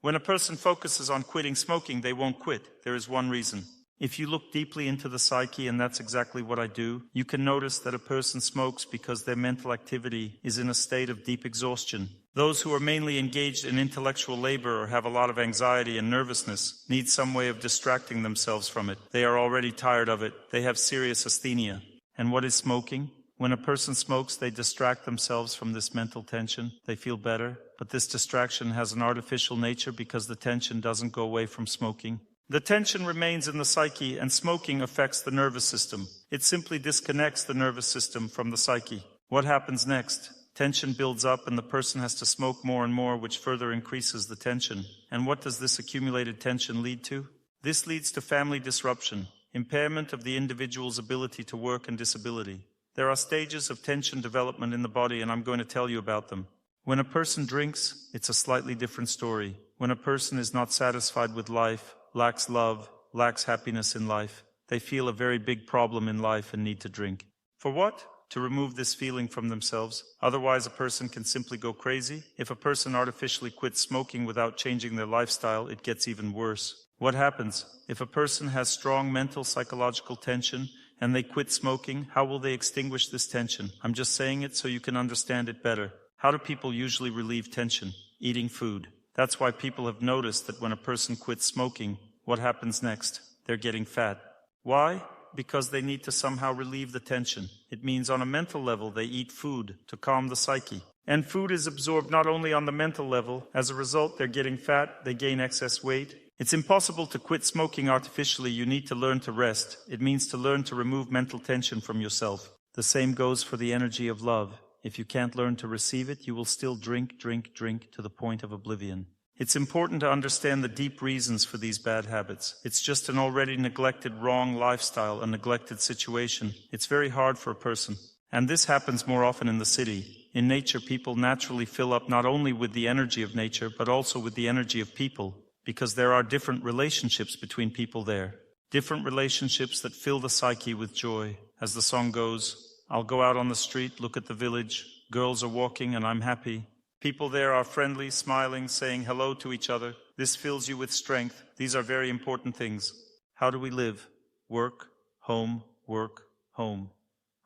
When a person focuses on quitting smoking, they won't quit. There is one reason. If you look deeply into the psyche, and that's exactly what I do, you can notice that a person smokes because their mental activity is in a state of deep exhaustion. Those who are mainly engaged in intellectual labor or have a lot of anxiety and nervousness need some way of distracting themselves from it. They are already tired of it. They have serious asthenia. And what is smoking? When a person smokes, they distract themselves from this mental tension. They feel better, but this distraction has an artificial nature because the tension doesn't go away from smoking. The tension remains in the psyche, and smoking affects the nervous system. It simply disconnects the nervous system from the psyche. What happens next? Tension builds up and the person has to smoke more and more, which further increases the tension. And what does this accumulated tension lead to? This leads to family disruption, impairment of the individual's ability to work, and disability. There are stages of tension development in the body, and I'm going to tell you about them. When a person drinks, it's a slightly different story. When a person is not satisfied with life, lacks love, lacks happiness in life, they feel a very big problem in life and need to drink. For what? To remove this feeling from themselves. Otherwise, a person can simply go crazy. If a person artificially quits smoking without changing their lifestyle, it gets even worse. What happens? If a person has strong mental, psychological tension and they quit smoking, how will they extinguish this tension? I'm just saying it so you can understand it better. How do people usually relieve tension? Eating food. That's why people have noticed that when a person quits smoking, what happens next? They're getting fat. Why? Because they need to somehow relieve the tension. It means on a mental level they eat food to calm the psyche. And food is absorbed not only on the mental level. As a result, they're getting fat, they gain excess weight. It's impossible to quit smoking artificially. You need to learn to rest. It means to learn to remove mental tension from yourself. The same goes for the energy of love. If you can't learn to receive it, you will still drink to the point of oblivion. It's important to understand the deep reasons for these bad habits. It's just an already neglected wrong lifestyle, a neglected situation. It's very hard for a person. And this happens more often in the city. In nature, people naturally fill up not only with the energy of nature, but also with the energy of people, because there are different relationships between people there. Different relationships that fill the psyche with joy. As the song goes, I'll go out on the street, look at the village. Girls are walking and I'm happy. People there are friendly, smiling, saying hello to each other. This fills you with strength. These are very important things. How do we live? Work, home, work, home.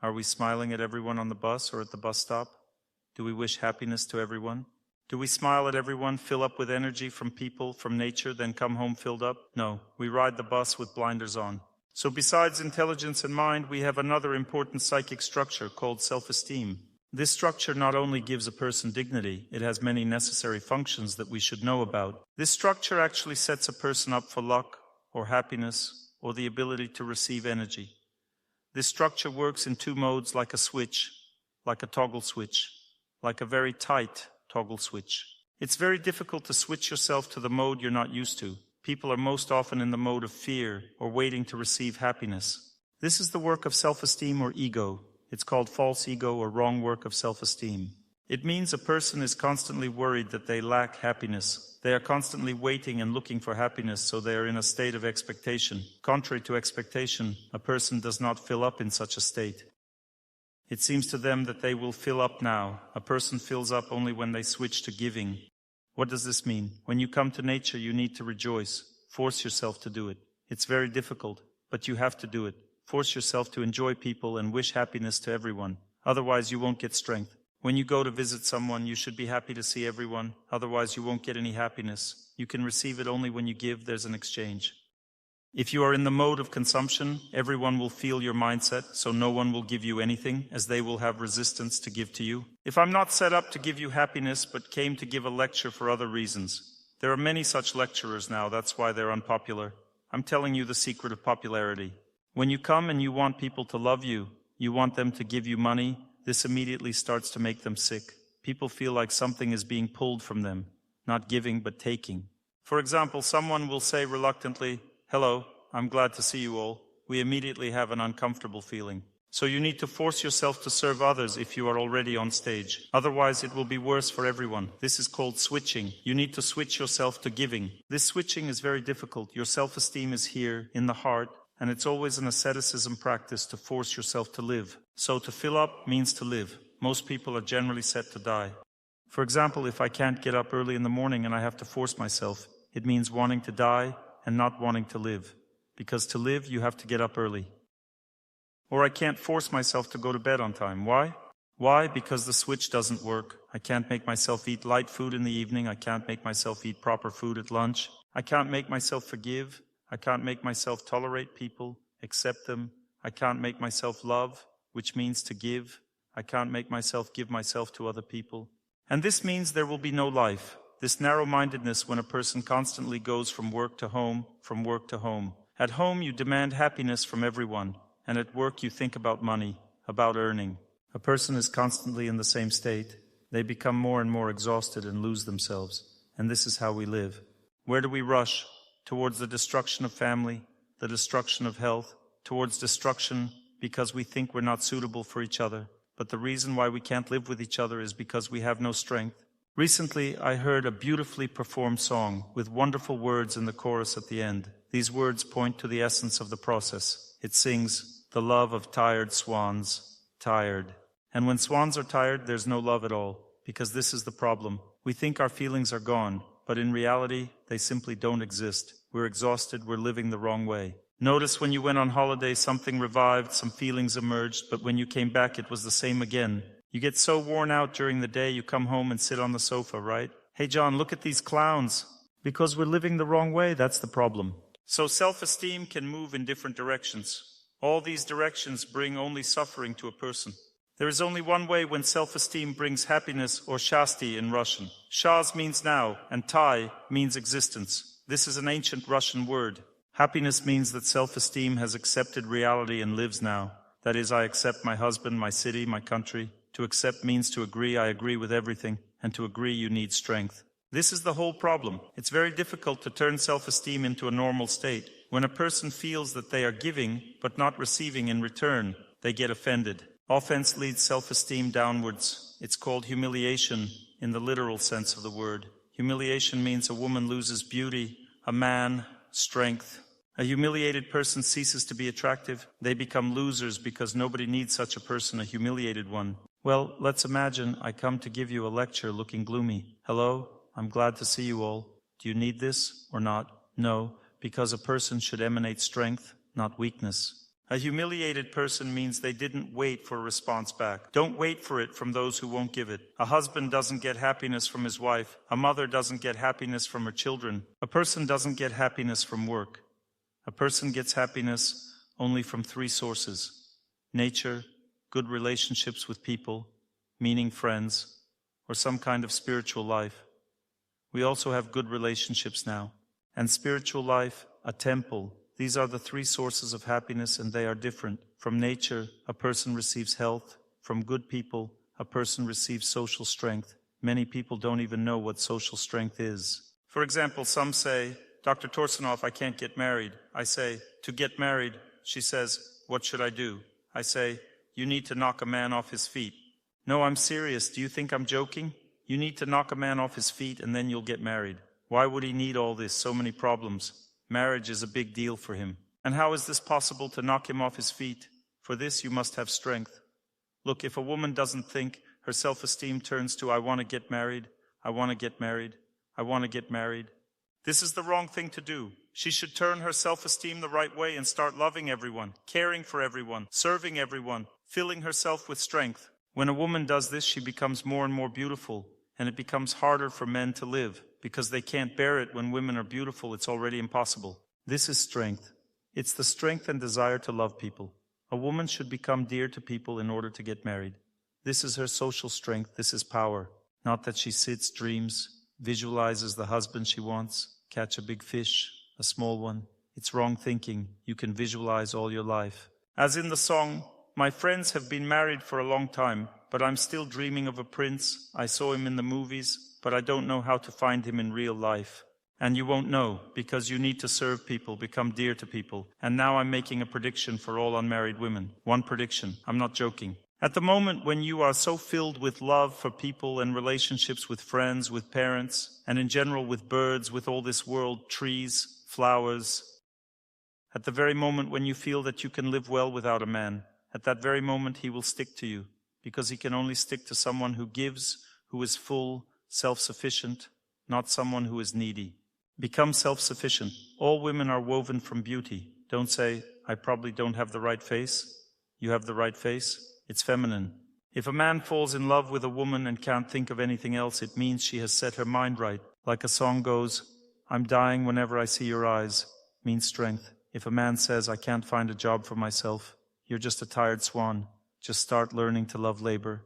Are we smiling at everyone on the bus or at the bus stop? Do we wish happiness to everyone? Do we smile at everyone, fill up with energy from people, from nature, then come home filled up? No, we ride the bus with blinders on. So besides intelligence and mind, we have another important psychic structure called self-esteem. This structure not only gives a person dignity, it has many necessary functions that we should know about. This structure actually sets a person up for luck, or happiness, or the ability to receive energy. This structure works in two modes, like a switch, like a toggle switch, like a very tight toggle switch. It's very difficult to switch yourself to the mode you're not used to. People are most often in the mode of fear or waiting to receive happiness. This is the work of self-esteem or ego. It's called false ego or wrong work of self-esteem. It means a person is constantly worried that they lack happiness. They are constantly waiting and looking for happiness, so they are in a state of expectation. Contrary to expectation, a person does not fill up in such a state. It seems to them that they will fill up now. A person fills up only when they switch to giving. What does this mean? When you come to nature, you need to rejoice. Force yourself to do it. It's very difficult, but you have to do it. Force yourself to enjoy people and wish happiness to everyone. Otherwise, you won't get strength. When you go to visit someone, you should be happy to see everyone. Otherwise, you won't get any happiness. You can receive it only when you give. There's an exchange. If you are in the mode of consumption, everyone will feel your mindset, so no one will give you anything, as they will have resistance to give to you. If I'm not set up to give you happiness, but came to give a lecture for other reasons, there are many such lecturers now, that's why they're unpopular. I'm telling you the secret of popularity. When you come and you want people to love you, you want them to give you money, this immediately starts to make them sick. People feel like something is being pulled from them, not giving but taking. For example, someone will say reluctantly, "Hello, I'm glad to see you all." We immediately have an uncomfortable feeling. So you need to force yourself to serve others if you are already on stage. Otherwise, it will be worse for everyone. This is called switching. You need to switch yourself to giving. This switching is very difficult. Your self-esteem is here, in the heart, and it's always an asceticism practice to force yourself to live. So to fill up means to live. Most people are generally set to die. For example, if I can't get up early in the morning and I have to force myself, it means wanting to die and not wanting to live. Because to live, you have to get up early. Or I can't force myself to go to bed on time. Why? Why? Because the switch doesn't work. I can't make myself eat light food in the evening. I can't make myself eat proper food at lunch. I can't make myself forgive. I can't make myself tolerate people, accept them. I can't make myself love, which means to give. I can't make myself give myself to other people. And this means there will be no life. This narrow-mindedness when a person constantly goes from work to home, from work to home. At home, you demand happiness from everyone, and at work, you think about money, about earning. A person is constantly in the same state. They become more and more exhausted and lose themselves. And this is how we live. Where do we rush? Towards the destruction of family, the destruction of health, towards destruction because we think we're not suitable for each other. But the reason why we can't live with each other is because we have no strength. Recently, I heard a beautifully performed song with wonderful words in the chorus at the end. These words point to the essence of the process. It sings, "The love of tired swans, tired." And when swans are tired, there's no love at all, because this is the problem. We think our feelings are gone, but in reality, they simply don't exist. We're exhausted, we're living the wrong way. Notice when you went on holiday, something revived, some feelings emerged, but when you came back, it was the same again. You get so worn out during the day, you come home and sit on the sofa, right? "Hey, John, look at these clowns." Because we're living the wrong way, that's the problem. So self-esteem can move in different directions. All these directions bring only suffering to a person. There is only one way when self-esteem brings happiness, or shasti in Russian. Shaz means now, and tai means existence. This is an ancient Russian word. Happiness means that self-esteem has accepted reality and lives now. That is, I accept my husband, my city, my country. To accept means to agree. I agree with everything. And to agree, you need strength. This is the whole problem. It's very difficult to turn self-esteem into a normal state. When a person feels that they are giving, but not receiving in return, they get offended. Offense leads self-esteem downwards. It's called humiliation in the literal sense of the word. Humiliation means a woman loses beauty, a man, strength. A humiliated person ceases to be attractive. They become losers because nobody needs such a person, a humiliated one. Well, let's imagine I come to give you a lecture looking gloomy. "Hello, I'm glad to see you all. Do you need this or not?" No, because a person should emanate strength, not weakness. A humiliated person means they didn't wait for a response back. Don't wait for it from those who won't give it. A husband doesn't get happiness from his wife. A mother doesn't get happiness from her children. A person doesn't get happiness from work. A person gets happiness only from 3 sources: nature, good relationships with people, meaning friends, or some kind of spiritual life. We also have good relationships now. And spiritual life, a temple. These are the 3 sources of happiness, and they are different. From nature, a person receives health. From good people, a person receives social strength. Many people don't even know what social strength is. For example, some say, "Dr. Torsunov, I can't get married." I say, "To get married." She says, "What should I do?" I say, "You need to knock a man off his feet." "No, I'm serious. Do you think I'm joking?" You need to knock a man off his feet and then you'll get married. Why would he need all this, so many problems? Marriage is a big deal for him. And how is this possible, to knock him off his feet? For this you must have strength. Look, if a woman doesn't think, her self-esteem turns to, "I want to get married, I want to get married, I want to get married." This is the wrong thing to do. She should turn her self-esteem the right way and start loving everyone, caring for everyone, serving everyone, filling herself with strength. When a woman does this, she becomes more and more beautiful, and it becomes harder for men to live, because they can't bear it when women are beautiful. It's already impossible. This is strength. It's the strength and desire to love people. A woman should become dear to people in order to get married. This is her social strength. This is power. Not that she sits, dreams, visualizes the husband she wants, catch a big fish, a small one. It's wrong thinking. You can visualize all your life. As in the song, my friends have been married for a long time, but I'm still dreaming of a prince. I saw him in the movies, but I don't know how to find him in real life. And you won't know, because you need to serve people, become dear to people. And now I'm making a prediction for all unmarried women. One prediction. I'm not joking. At the moment when you are so filled with love for people and relationships with friends, with parents, and in general with birds, with all this world, trees, flowers, at the very moment when you feel that you can live well without a man, at that very moment he will stick to you, because he can only stick to someone who gives, who is full, self-sufficient, not someone who is needy. Become self-sufficient. All women are woven from beauty. Don't say, I probably don't have the right face. You have the right face. It's feminine. If a man falls in love with a woman and can't think of anything else, it means she has set her mind right. Like a song goes, I'm dying whenever I see your eyes, means strength. If a man says, I can't find a job for myself, you're just a tired swan. Just start learning to love labor.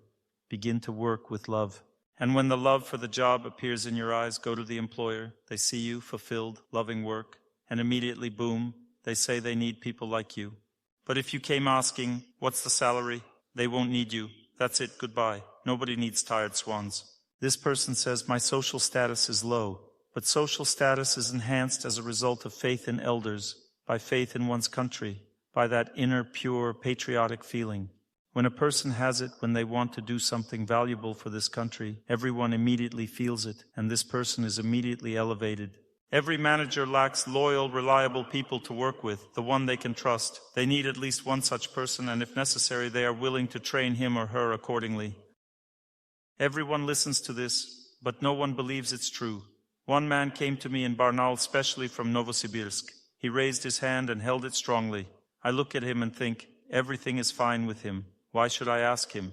Begin to work with love. And when the love for the job appears in your eyes, go to the employer. They see you fulfilled, loving work, and immediately, boom, they say they need people like you. But if you came asking, what's the salary? They won't need you. That's it, goodbye. Nobody needs tired swans. This person says, my social status is low. But social status is enhanced as a result of faith in elders, by faith in one's country, by that inner, pure, patriotic feeling. When a person has it, when they want to do something valuable for this country, everyone immediately feels it, and this person is immediately elevated. Every manager lacks loyal, reliable people to work with, the one they can trust. They need at least one such person, and if necessary, they are willing to train him or her accordingly. Everyone listens to this, but no one believes it's true. One man came to me in Barnaul, specially from Novosibirsk. He raised his hand and held it strongly. I look at him and think, everything is fine with him. Why should I ask him?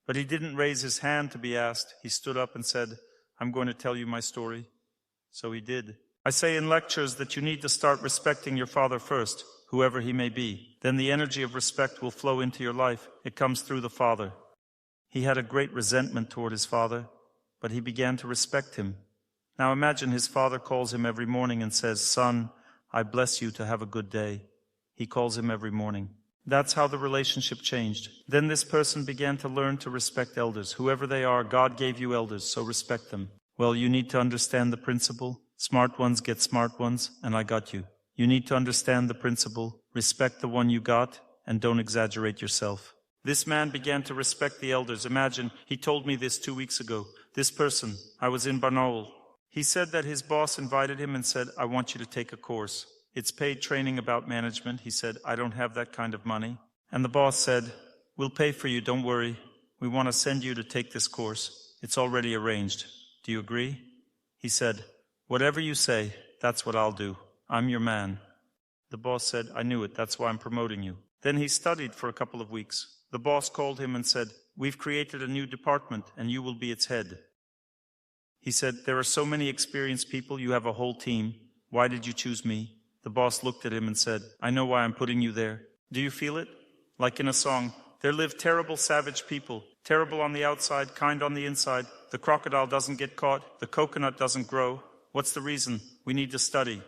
But he didn't raise his hand to be asked. He stood up and said, I'm going to tell you my story. So he did. I say in lectures that you need to start respecting your father first, whoever he may be. Then the energy of respect will flow into your life. It comes through the father. He had a great resentment toward his father, but he began to respect him. Now imagine his father calls him every morning and says, son, I bless you to have a good day. He calls him every morning. That's how the relationship changed. Then this person began to learn to respect elders. Whoever they are, God gave you elders, so respect them. Well, you need to understand the principle. Smart ones get smart ones, and I got you. You need to understand the principle. Respect the one you got, and don't exaggerate yourself. This man began to respect the elders. Imagine, he told me this 2 weeks ago. This person, I was in Barnaul. He said that his boss invited him and said, I want you to take a course. It's paid training about management. He said, I don't have that kind of money. And the boss said, we'll pay for you, don't worry. We want to send you to take this course. It's already arranged. Do you agree? He said, whatever you say, that's what I'll do. I'm your man. The boss said, I knew it, that's why I'm promoting you. Then he studied for a couple of weeks. The boss called him and said, we've created a new department and you will be its head. He said, there are so many experienced people, you have a whole team. Why did you choose me? The boss looked at him and said, I know why I'm putting you there. Do you feel it? Like in a song, there live terrible, savage people, terrible on the outside, kind on the inside. The crocodile doesn't get caught, the coconut doesn't grow. What's the reason? We need to study.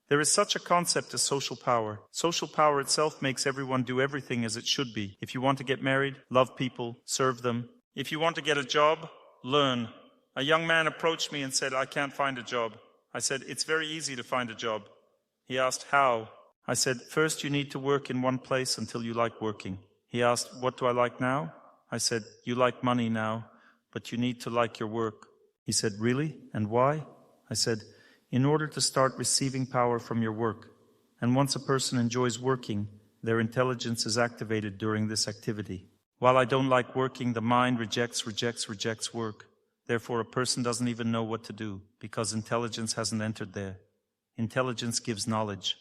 There is such a concept as social power. Social power itself makes everyone do everything as it should be. If you want to get married, love people, serve them. If you want to get a job, learn. A young man approached me and said, I can't find a job. I said, it's very easy to find a job. He asked, how? I said, first you need to work in one place until you like working. He asked, what do I like now? I said, you like money now, but you need to like your work. He said, really? And why? I said, in order to start receiving power from your work. And once a person enjoys working, their intelligence is activated during this activity. While I don't like working, the mind rejects work. Therefore, a person doesn't even know what to do, because intelligence hasn't entered there. Intelligence gives knowledge.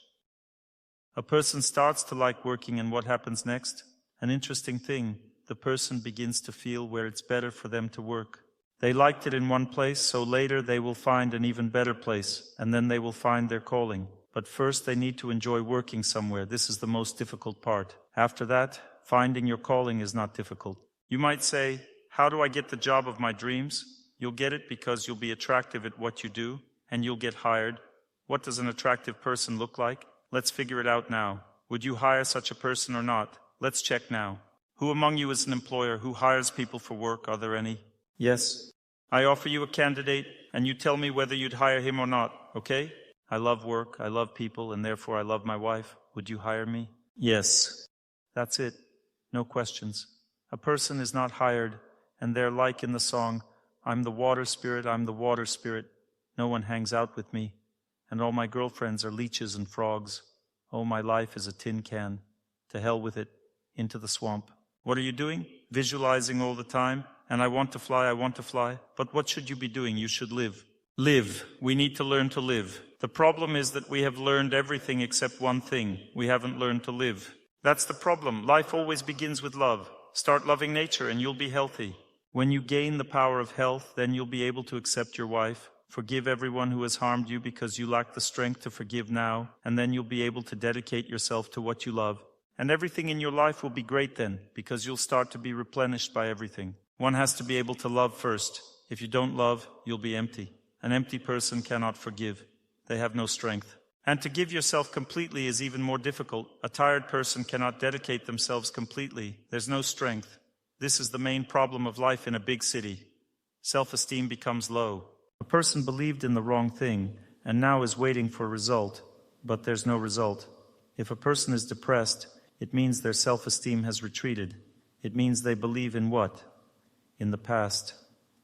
A person starts to like working, and what happens next? An interesting thing, the person begins to feel where it's better for them to work. They liked it in one place, so later they will find an even better place, and then they will find their calling. But first they need to enjoy working somewhere. This is the most difficult part. After that, finding your calling is not difficult. You might say, how do I get the job of my dreams? You'll get it because you'll be attractive at what you do, and you'll get hired. What does an attractive person look like? Let's figure it out now. Would you hire such a person or not? Let's check now. Who among you is an employer who hires people for work? Are there any? Yes. I offer you a candidate, and you tell me whether you'd hire him or not, okay? I love work, I love people, and therefore I love my wife. Would you hire me? Yes. That's it. No questions. A person is not hired, and they're like in the song, I'm the water spirit, I'm the water spirit. No one hangs out with me, and all my girlfriends are leeches and frogs. Oh, my life is a tin can. To hell with it. Into the swamp. What are you doing? Visualizing all the time. And I want to fly, I want to fly. But what should you be doing? You should live. Live. We need to learn to live. The problem is that we have learned everything except one thing. We haven't learned to live. That's the problem. Life always begins with love. Start loving nature and you'll be healthy. When you gain the power of health, then you'll be able to accept your wife. Forgive everyone who has harmed you because you lack the strength to forgive now, and then you'll be able to dedicate yourself to what you love. And everything in your life will be great then, because you'll start to be replenished by everything. One has to be able to love first. If you don't love, you'll be empty. An empty person cannot forgive. They have no strength. And to give yourself completely is even more difficult. A tired person cannot dedicate themselves completely. There's no strength. This is the main problem of life in a big city. Self-esteem becomes low. A person believed in the wrong thing and now is waiting for a result, but there's no result. If a person is depressed, it means their self-esteem has retreated. It means they believe in what? In the past.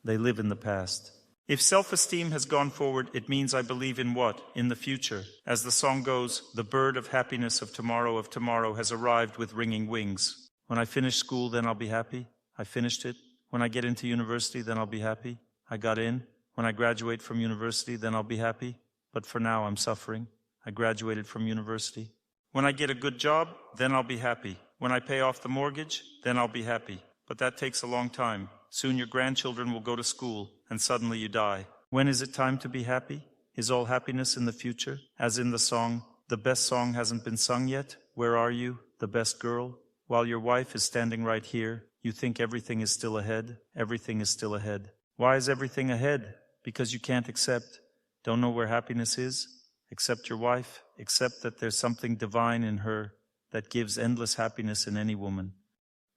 They live in the past. If self-esteem has gone forward, it means I believe in what? In the future. As the song goes, the bird of happiness of tomorrow has arrived with ringing wings. When I finish school, then I'll be happy. I finished it. When I get into university, then I'll be happy. I got in. When I graduate from university, then I'll be happy. But for now, I'm suffering. I graduated from university. When I get a good job, then I'll be happy. When I pay off the mortgage, then I'll be happy. But that takes a long time. Soon your grandchildren will go to school, and suddenly you die. When is it time to be happy? Is all happiness in the future? As in the song, the best song hasn't been sung yet. Where are you, the best girl? While your wife is standing right here, you think everything is still ahead. Everything is still ahead. Why is everything ahead? Because you can't accept. Don't know where happiness is? Accept your wife. Accept that there's something divine in her that gives endless happiness in any woman.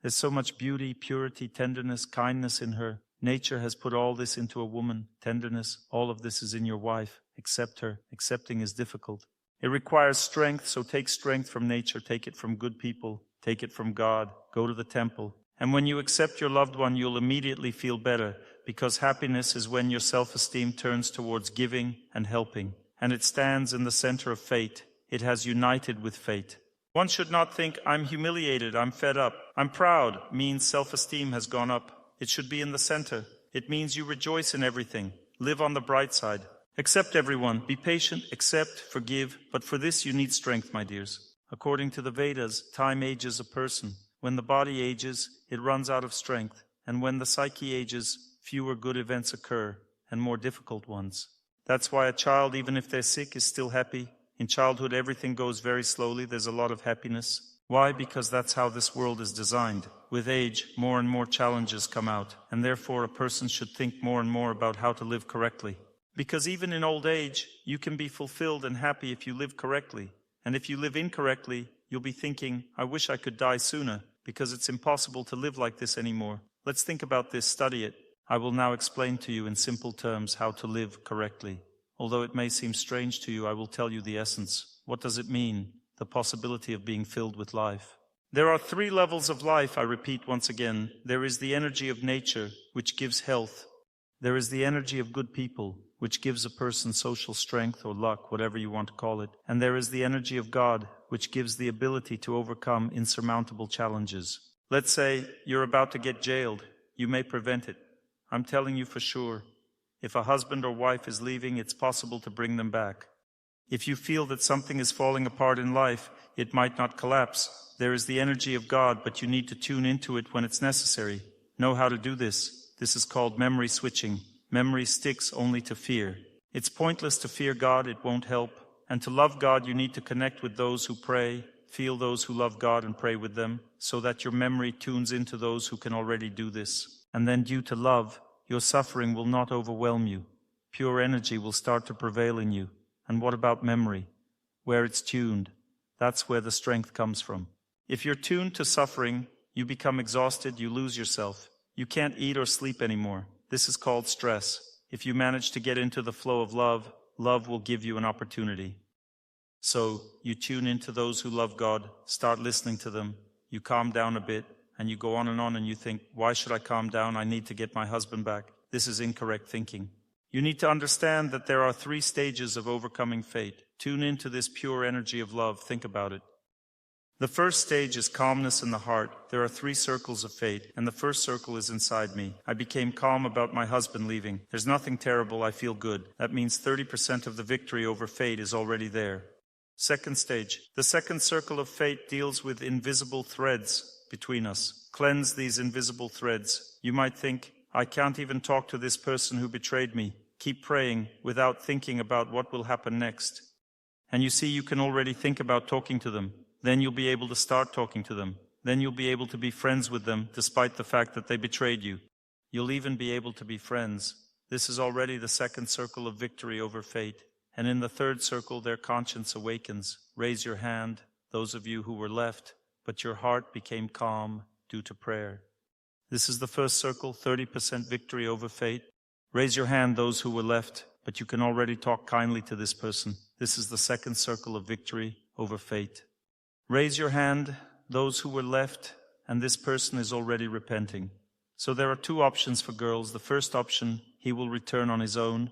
There's so much beauty, purity, tenderness, kindness in her. Nature has put all this into a woman. Tenderness, all of this is in your wife. Accept her. Accepting is difficult. It requires strength, so take strength from nature. Take it from good people. Take it from God. Go to the temple. And when you accept your loved one, you'll immediately feel better, because happiness is when your self-esteem turns towards giving and helping. And it stands in the center of fate. It has united with fate. One should not think, I'm humiliated, I'm fed up. I'm proud means self-esteem has gone up. It should be in the center. It means you rejoice in everything. Live on the bright side. Accept everyone. Be patient, accept, forgive. But for this you need strength, my dears. According to the Vedas, time ages a person. When the body ages, it runs out of strength. And when the psyche ages, fewer good events occur, and more difficult ones. That's why a child, even if they're sick, is still happy. In childhood, everything goes very slowly. There's a lot of happiness. Why? Because that's how this world is designed. With age, more and more challenges come out, and therefore a person should think more and more about how to live correctly. Because even in old age, you can be fulfilled and happy if you live correctly. And if you live incorrectly, you'll be thinking, I wish I could die sooner, because it's impossible to live like this anymore. Let's think about this, study it. I will now explain to you in simple terms how to live correctly. Although it may seem strange to you, I will tell you the essence. What does it mean? The possibility of being filled with life. There are 3 levels of life, I repeat once again. There is the energy of nature, which gives health. There is the energy of good people, which gives a person social strength or luck, whatever you want to call it. And there is the energy of God, which gives the ability to overcome insurmountable challenges. Let's say you're about to get jailed. You may prevent it. I'm telling you for sure. If a husband or wife is leaving, it's possible to bring them back. If you feel that something is falling apart in life, it might not collapse. There is the energy of God, but you need to tune into it when it's necessary. Know how to do this. This is called memory switching. Memory sticks only to fear. It's pointless to fear God, it won't help. And to love God, you need to connect with those who pray, feel those who love God and pray with them, so that your memory tunes into those who can already do this. And then due to love, your suffering will not overwhelm you. Pure energy will start to prevail in you. And what about memory? Where it's tuned, that's where the strength comes from. If you're tuned to suffering, you become exhausted, you lose yourself. You can't eat or sleep anymore. This is called stress. If you manage to get into the flow of love, love will give you an opportunity. So you tune into those who love God, start listening to them, you calm down a bit, and you go on and you think, why should I calm down? I need to get my husband back. This is incorrect thinking. You need to understand that there are 3 stages of overcoming fate. Tune into this pure energy of love. Think about it. The first stage is calmness in the heart. There are 3 circles of fate, and the first circle is inside me. I became calm about my husband leaving. There's nothing terrible, I feel good. That means 30% of the victory over fate is already there. Second stage. The second circle of fate deals with invisible threads between us. Cleanse these invisible threads. You might think, I can't even talk to this person who betrayed me. Keep praying without thinking about what will happen next. And you see, you can already think about talking to them. Then you'll be able to start talking to them. Then you'll be able to be friends with them despite the fact that they betrayed you. You'll even be able to be friends. This is already the second circle of victory over fate. And in the third circle, their conscience awakens. Raise your hand, those of you who were left, but your heart became calm due to prayer. This is the first circle, 30% victory over fate. Raise your hand, those who were left, but you can already talk kindly to this person. This is the second circle of victory over fate. Raise your hand, those who were left, and this person is already repenting. So there are 2 options for girls. The first option, he will return on his own.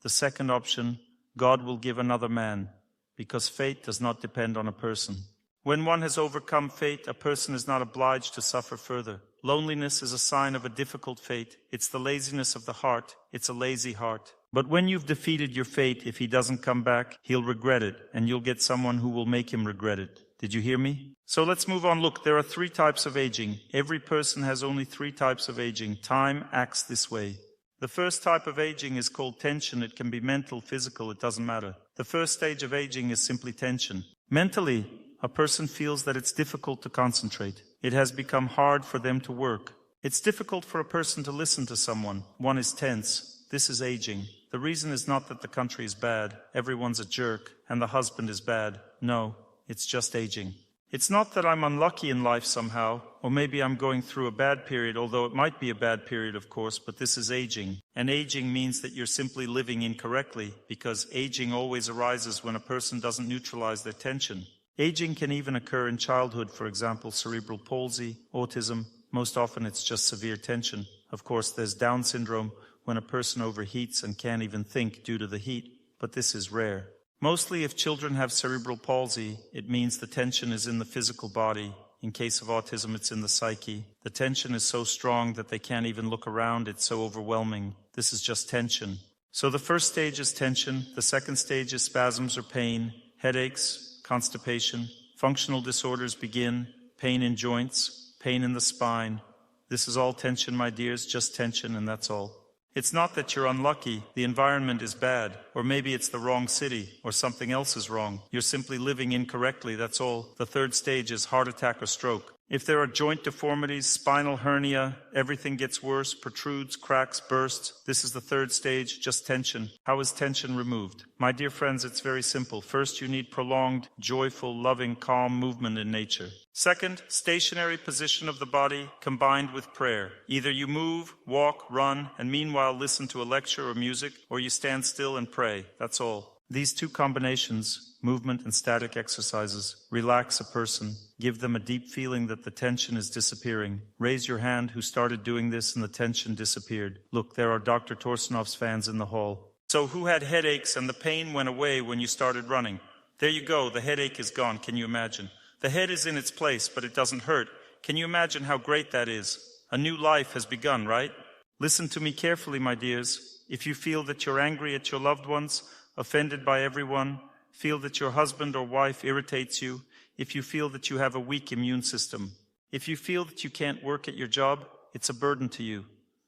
The second option, God will give another man, because fate does not depend on a person. When one has overcome fate, a person is not obliged to suffer further. Loneliness is a sign of a difficult fate. It's the laziness of the heart. It's a lazy heart. But when you've defeated your fate, if he doesn't come back, he'll regret it, and you'll get someone who will make him regret it. Did you hear me? So let's move on. Look, there are 3 types of aging. Every person has only 3 types of aging. Time acts this way. The first type of aging is called tension. It can be mental, physical, it doesn't matter. The first stage of aging is simply tension. Mentally, a person feels that it's difficult to concentrate. It has become hard for them to work. It's difficult for a person to listen to someone. One is tense. This is aging. The reason is not that the country is bad, everyone's a jerk, and the husband is bad. No, it's just aging. It's not that I'm unlucky in life somehow, or maybe I'm going through a bad period, although it might be a bad period, of course, but this is aging. And aging means that you're simply living incorrectly, because aging always arises when a person doesn't neutralize their tension. Aging can even occur in childhood, for example, cerebral palsy, autism. Most often it's just severe tension. Of course, there's Down syndrome, when a person overheats and can't even think due to the heat, but this is rare. Mostly if children have cerebral palsy, it means the tension is in the physical body. In case of autism, it's in the psyche. The tension is so strong that they can't even look around. It's so overwhelming. This is just tension. So the first stage is tension. The second stage is spasms or pain, headaches, constipation. Functional disorders begin, pain in joints, pain in the spine. This is all tension, my dears, just tension, and that's all. It's not that you're unlucky, the environment is bad, or maybe it's the wrong city, or something else is wrong. You're simply living incorrectly, that's all. The third stage is heart attack or stroke. If there are joint deformities, spinal hernia, everything gets worse, protrudes, cracks, bursts. This is the third stage, just tension. How is tension removed? My dear friends, it's very simple. First, you need prolonged, joyful, loving, calm movement in nature. Second, stationary position of the body combined with prayer. Either you move, walk, run, and meanwhile listen to a lecture or music, or you stand still and pray. That's all. These 2 combinations, movement and static exercises, relax a person, give them a deep feeling that the tension is disappearing. Raise your hand who started doing this and the tension disappeared. Look, there are Dr. Torsunov's fans in the hall. So who had headaches and the pain went away when you started running? There you go, the headache is gone, can you imagine? The head is in its place, but it doesn't hurt. Can you imagine how great that is? A new life has begun, right? Listen to me carefully, my dears. If you feel that you're angry at your loved ones, offended by everyone, feel that your husband or wife irritates you, if you feel that you have a weak immune system, if you feel that you can't work at your job, it's a burden to you.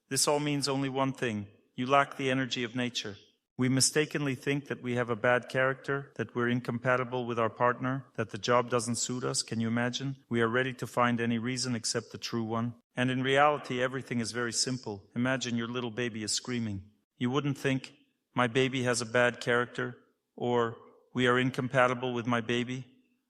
This all means only one thing: you lack the energy of nature. We mistakenly think that we have a bad character, that we're incompatible with our partner, that the job doesn't suit us. Can you imagine? We are ready to find any reason except the true one. And in reality, everything is very simple. Imagine your little baby is screaming. You wouldn't think, my baby has a bad character, or we are incompatible with my baby.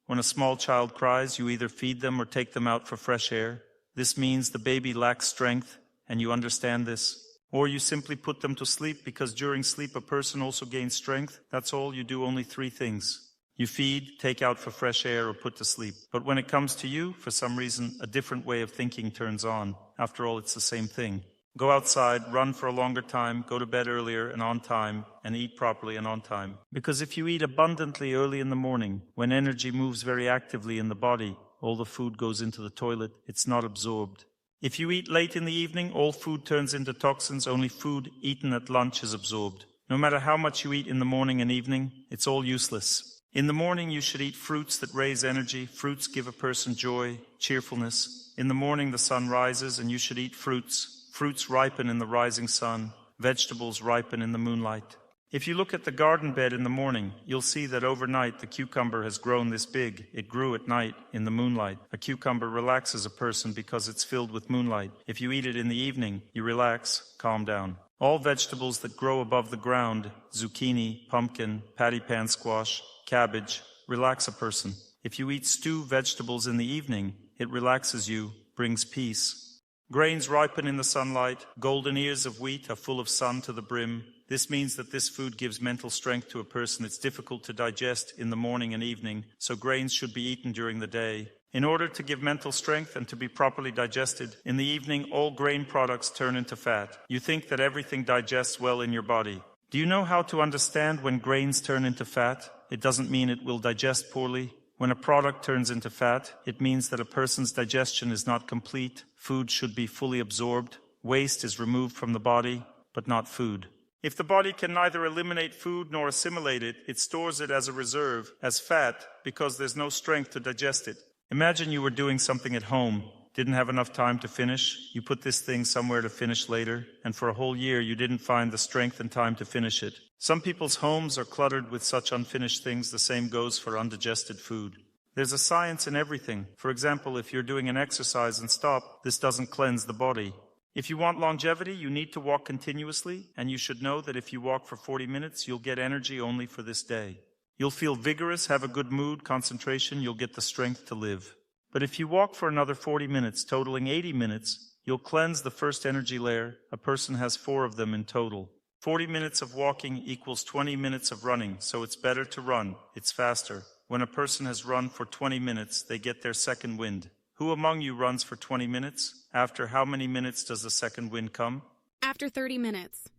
When a small child cries, you either feed them or take them out for fresh air. This means the baby lacks strength, and you understand this. Or you simply put them to sleep, because during sleep a person also gains strength. That's all. You do only 3 things. You feed, take out for fresh air, or put to sleep. But when it comes to you, for some reason, a different way of thinking turns on. After all, it's the same thing. Go outside, run for a longer time, go to bed earlier and on time, and eat properly and on time. Because if you eat abundantly early in the morning, when energy moves very actively in the body, all the food goes into the toilet, it's not absorbed. If you eat late in the evening, all food turns into toxins. Only food eaten at lunch is absorbed. No matter how much you eat in the morning and evening, it's all useless. In the morning, you should eat fruits that raise energy. Fruits give a person joy, cheerfulness. In the morning, the sun rises, and you should eat fruits. Fruits ripen in the rising sun. Vegetables ripen in the moonlight. If you look at the garden bed in the morning, you'll see that overnight the cucumber has grown this big. It grew at night in the moonlight. A cucumber relaxes a person because it's filled with moonlight. If you eat it in the evening, you relax, calm down. All vegetables that grow above the ground, zucchini, pumpkin, patty pan squash, cabbage, relax a person. If you eat stew vegetables in the evening, it relaxes you, brings peace. Grains ripen in the sunlight. Golden ears of wheat are full of sun to the brim. This means that this food gives mental strength to a person. It's difficult to digest in the morning and evening, so grains should be eaten during the day. In order to give mental strength and to be properly digested, in the evening all grain products turn into fat. You think that everything digests well in your body. Do you know how to understand when grains turn into fat? It doesn't mean it will digest poorly. When a product turns into fat, it means that a person's digestion is not complete. Food should be fully absorbed. Waste is removed from the body, but not food. If the body can neither eliminate food nor assimilate it, it stores it as a reserve, as fat, because there's no strength to digest it. Imagine you were doing something at home, didn't have enough time to finish. You put this thing somewhere to finish later, and for a whole year you didn't find the strength and time to finish it. Some people's homes are cluttered with such unfinished things. The same goes for undigested food. There's a science in everything. For example, if you're doing an exercise and stop, this doesn't cleanse the body. If you want longevity, you need to walk continuously, and you should know that if you walk for 40 minutes, you'll get energy only for this day. You'll feel vigorous, have a good mood, concentration, you'll get the strength to live. But if you walk for another 40 minutes, totaling 80 minutes, you'll cleanse the first energy layer. A person has 4 of them in total. 40 minutes of walking equals 20 minutes of running, so it's better to run. It's faster. When a person has run for 20 minutes, they get their second wind. Who among you runs for 20 minutes? After how many minutes does the second wind come? After 30 minutes.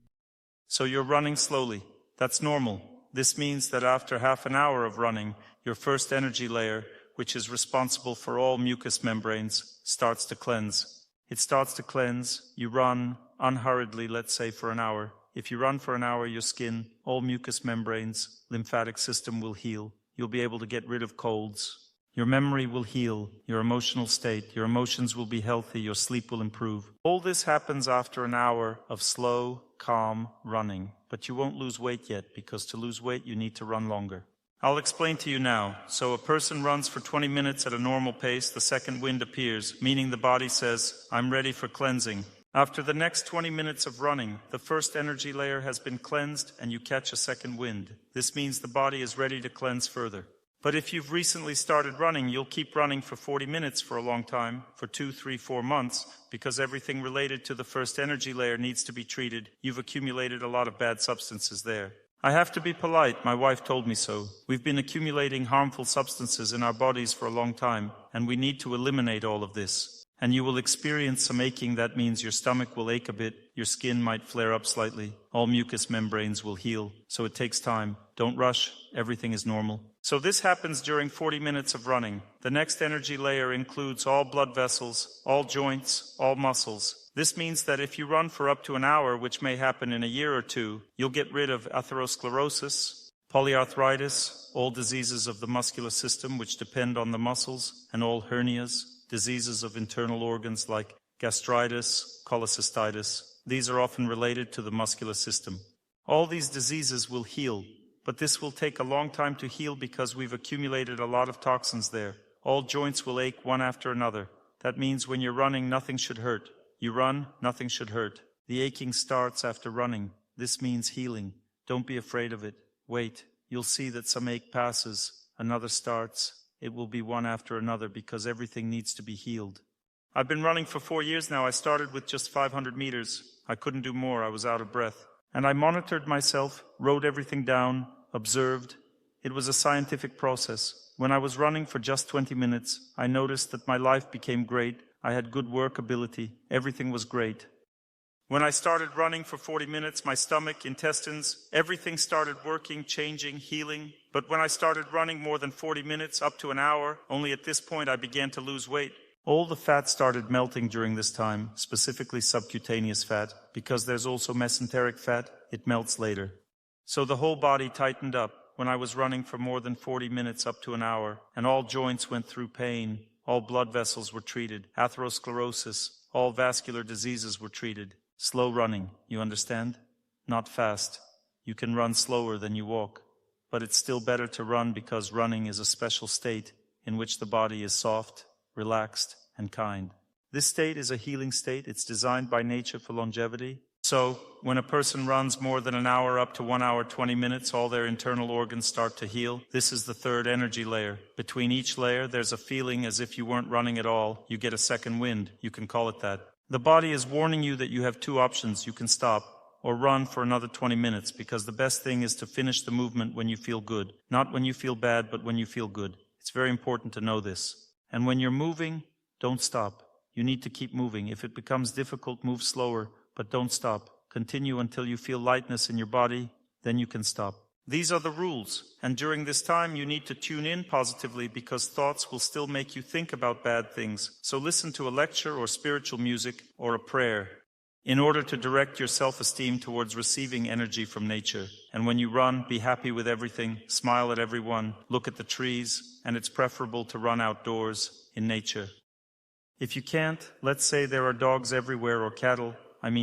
So you're running slowly. That's normal. This means that after half an hour of running, your first energy layer, which is responsible for all mucous membranes, starts to cleanse. It starts to cleanse. You run unhurriedly, let's say for an hour. If you run for an hour, your skin, all mucous membranes, lymphatic system will heal. You'll be able to get rid of colds. Your memory will heal, your emotional state, your emotions will be healthy, your sleep will improve. All this happens after an hour of slow, calm running. But you won't lose weight yet, because to lose weight you need to run longer. I'll explain to you now. So a person runs for 20 minutes at a normal pace, the second wind appears, meaning the body says, I'm ready for cleansing. After the next 20 minutes of running, the first energy layer has been cleansed and you catch a second wind. This means the body is ready to cleanse further. But if you've recently started running, you'll keep running for 40 minutes for a long time, for 2, 3, 4 months, because everything related to the first energy layer needs to be treated. You've accumulated a lot of bad substances there. I have to be polite. My wife told me so. We've been accumulating harmful substances in our bodies for a long time, and we need to eliminate all of this. And you will experience some aching. That means your stomach will ache a bit. Your skin might flare up slightly. All mucous membranes will heal, so it takes time. Don't rush. Everything is normal. So this happens during 40 minutes of running. The next energy layer includes all blood vessels, all joints, all muscles. This means that if you run for up to an hour, which may happen in a year or two, you'll get rid of atherosclerosis, polyarthritis, all diseases of the muscular system which depend on the muscles, and all hernias, diseases of internal organs like gastritis, cholecystitis. These are often related to the muscular system. All these diseases will heal, but this will take a long time to heal because we've accumulated a lot of toxins there. All joints will ache one after another. That means when you're running, nothing should hurt. You run, nothing should hurt. The aching starts after running. This means healing. Don't be afraid of it. Wait. You'll see that some ache passes, another starts. It will be one after another because everything needs to be healed. I've been running for 4 years now. I started with just 500 meters. I couldn't do more. I was out of breath. And I monitored myself, wrote everything down, observed. It was a scientific process. When I was running for just 20 minutes, I noticed that my life became great. I had good work ability. Everything was great. When I started running for 40 minutes, my stomach, intestines, everything started working, changing, healing. But when I started running more than 40 minutes, up to an hour, only at this point I began to lose weight. All the fat started melting during this time, specifically subcutaneous fat, because there's also mesenteric fat, it melts later. So the whole body tightened up when I was running for more than 40 minutes up to an hour, and all joints went through pain, all blood vessels were treated, atherosclerosis, all vascular diseases were treated. Slow running, you understand? Not fast. You can run slower than you walk, but it's still better to run because running is a special state in which the body is soft, relaxed, and kind. This state is a healing state. It's designed by nature for longevity. So, when a person runs more than an hour up to 1 hour 20 minutes, all their internal organs start to heal. This is the third energy layer. Between each layer, there's a feeling as if you weren't running at all. You get a second wind. You can call it that. The body is warning you that you have two options. You can stop or run for another 20 minutes because the best thing is to finish the movement when you feel good. Not when you feel bad, but when you feel good. It's very important to know this. And when you're moving, don't stop. You need to keep moving. If it becomes difficult, move slower, but don't stop. Continue until you feel lightness in your body, then you can stop. These are the rules. And during this time, you need to tune in positively because thoughts will still make you think about bad things. So listen to a lecture or spiritual music or a prayer in order to direct your self-esteem towards receiving energy from nature. And when you run, be happy with everything, smile at everyone, look at the trees, and it's preferable to run outdoors in nature. If you can't, let's say there are dogs everywhere or cattle,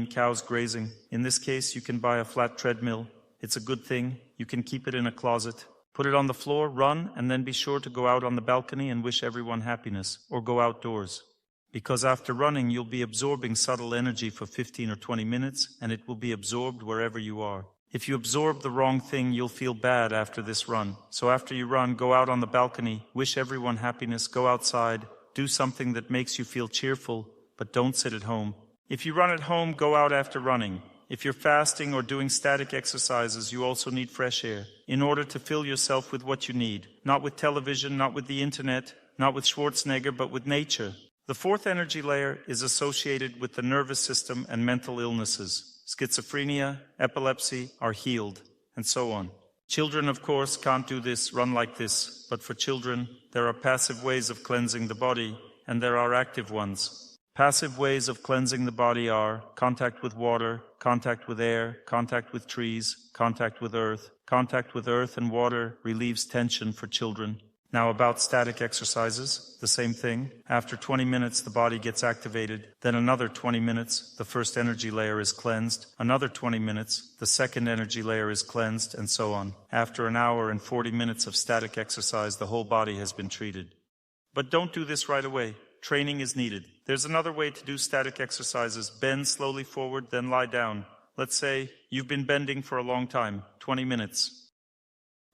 cows grazing. In this case, you can buy a flat treadmill. It's a good thing. You can keep it in a closet. Put it on the floor, run, and then be sure to go out on the balcony and wish everyone happiness, or go outdoors. Because after running, you'll be absorbing subtle energy for 15 or 20 minutes, and it will be absorbed wherever you are. If you absorb the wrong thing, you'll feel bad after this run. So after you run, go out on the balcony, wish everyone happiness, go outside, do something that makes you feel cheerful, but don't sit at home. If you run at home, go out after running. If you're fasting or doing static exercises, you also need fresh air in order to fill yourself with what you need. Not with television, not with the internet, not with Schwarzenegger, but with nature. The fourth energy layer is associated with the nervous system and mental illnesses. Schizophrenia, epilepsy are healed, and so on. Children, of course, can't do this, run like this, but for children, there are passive ways of cleansing the body, and there are active ones. Passive ways of cleansing the body are contact with water, contact with air, contact with trees, contact with earth. Contact with earth and water relieves tension for children. Now about static exercises, the same thing. After 20 minutes, the body gets activated. Then another 20 minutes, the first energy layer is cleansed. Another 20 minutes, the second energy layer is cleansed, and so on. After an hour and 40 minutes of static exercise, the whole body has been treated. But don't do this right away. Training is needed. There's another way to do static exercises. Bend slowly forward, then lie down. Let's say you've been bending for a long time, 20 minutes.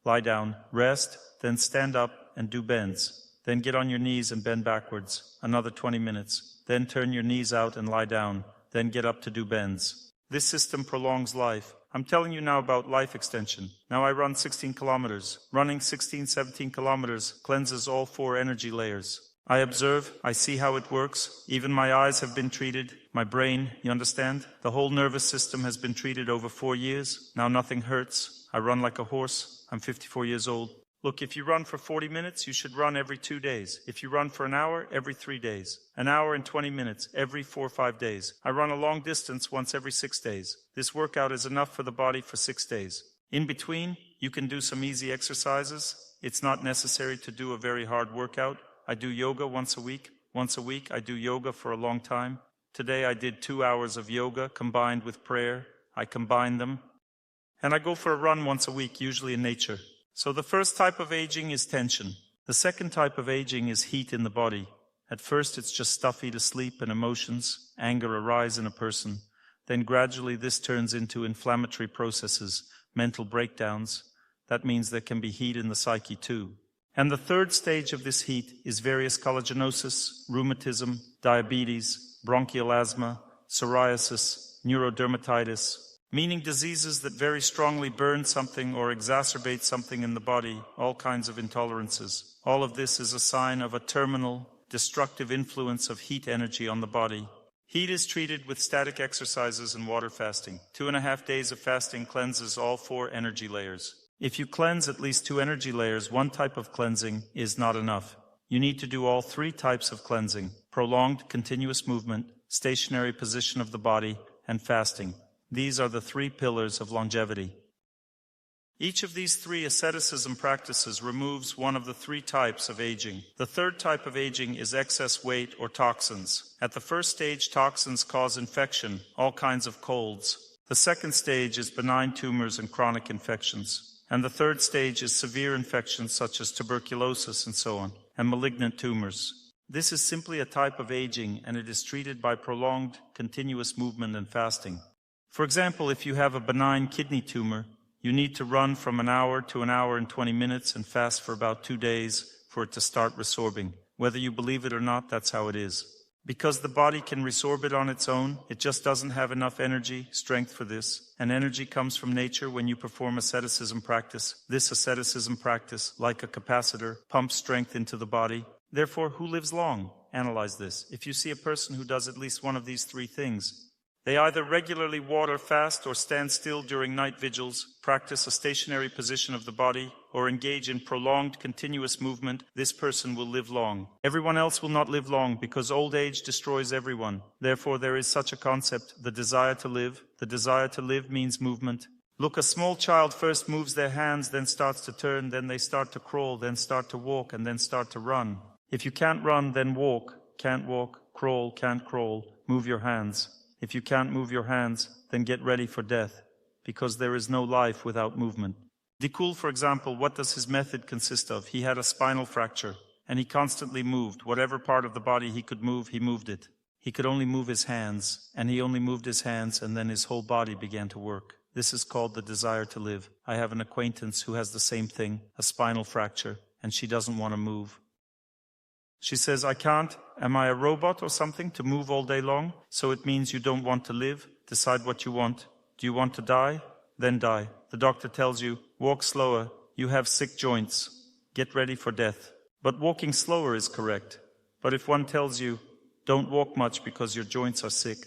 Lie down, rest, then stand up and do bends. Then get on your knees and bend backwards. Another 20 minutes. Then turn your knees out and lie down. Then get up to do bends. This system prolongs life. I'm telling you now about life extension. Now I run 16 kilometers. Running 16, 17 kilometers cleanses all 4 energy layers. I observe, I see how it works. Even my eyes have been treated, my brain, you understand? The whole nervous system has been treated over 4 years. Now nothing hurts. I run like a horse. I'm 54 years old. Look, if you run for 40 minutes, you should run every 2 days. If you run for an hour, every 3 days. An hour and 20 minutes, every 4 or 5 days. I run a long distance once every 6 days. This workout is enough for the body for 6 days. In between, you can do some easy exercises. It's not necessary to do a very hard workout. I do yoga once a week. Once a week, I do yoga for a long time. Today I did 2 hours of yoga combined with prayer. I combine them. And I go for a run once a week, usually in nature. So the first type of aging is tension. The second type of aging is heat in the body. At first it's just stuffy to sleep and emotions, anger arise in a person. Then gradually this turns into inflammatory processes, mental breakdowns. That means there can be heat in the psyche too. And the third stage of this heat is various collagen, rheumatism, diabetes, bronchial asthma, psoriasis, neurodermatitis, meaning diseases that very strongly burn something or exacerbate something in the body, all kinds of intolerances. All of this is a sign of a terminal, destructive influence of heat energy on the body. Heat is treated with static exercises and water fasting. 2.5 days of fasting cleanses all 4 energy layers. If you cleanse at least 2 energy layers, one type of cleansing is not enough. You need to do all 3 types of cleansing: prolonged, continuous movement, stationary position of the body, and fasting. These are the 3 pillars of longevity. Each of these 3 asceticism practices removes one of the 3 types of aging. The third type of aging is excess weight or toxins. At the first stage, toxins cause infection, all kinds of colds. The second stage is benign tumors and chronic infections. And the third stage is severe infections such as tuberculosis and so on, and malignant tumors. This is simply a type of aging, and it is treated by prolonged, continuous movement and fasting. For example, if you have a benign kidney tumor, you need to run from an hour to an hour and 20 minutes and fast for about 2 days for it to start resorbing. Whether you believe it or not, that's how it is. Because the body can resorb it on its own, it just doesn't have enough energy, strength for this. And energy comes from nature when you perform asceticism practice. This asceticism practice, like a capacitor, pumps strength into the body. Therefore, who lives long? Analyze this. If you see a person who does at least one of these 3 things, they either regularly water fast or stand still during night vigils, practice a stationary position of the body, or engage in prolonged continuous movement, this person will live long. Everyone else will not live long because old age destroys everyone. Therefore, there is such a concept, the desire to live. The desire to live means movement. Look, a small child first moves their hands, then starts to turn, then they start to crawl, then start to walk, and then start to run. If you can't run, then walk. Can't walk, crawl, can't crawl, move your hands. If you can't move your hands, then get ready for death, because there is no life without movement. Dikul, for example, what does his method consist of? He had a spinal fracture, and he constantly moved. Whatever part of the body he could move, he moved it. He could only move his hands, and he only moved his hands, and then his whole body began to work. This is called the desire to live. I have an acquaintance who has the same thing, a spinal fracture, and she doesn't want to move. She says, I can't. Am I a robot or something to move all day long? So it means you don't want to live. Decide what you want. Do you want to die? Then die. The doctor tells you, walk slower. You have sick joints. Get ready for death. But walking slower is correct. But if one tells you, don't walk much because your joints are sick,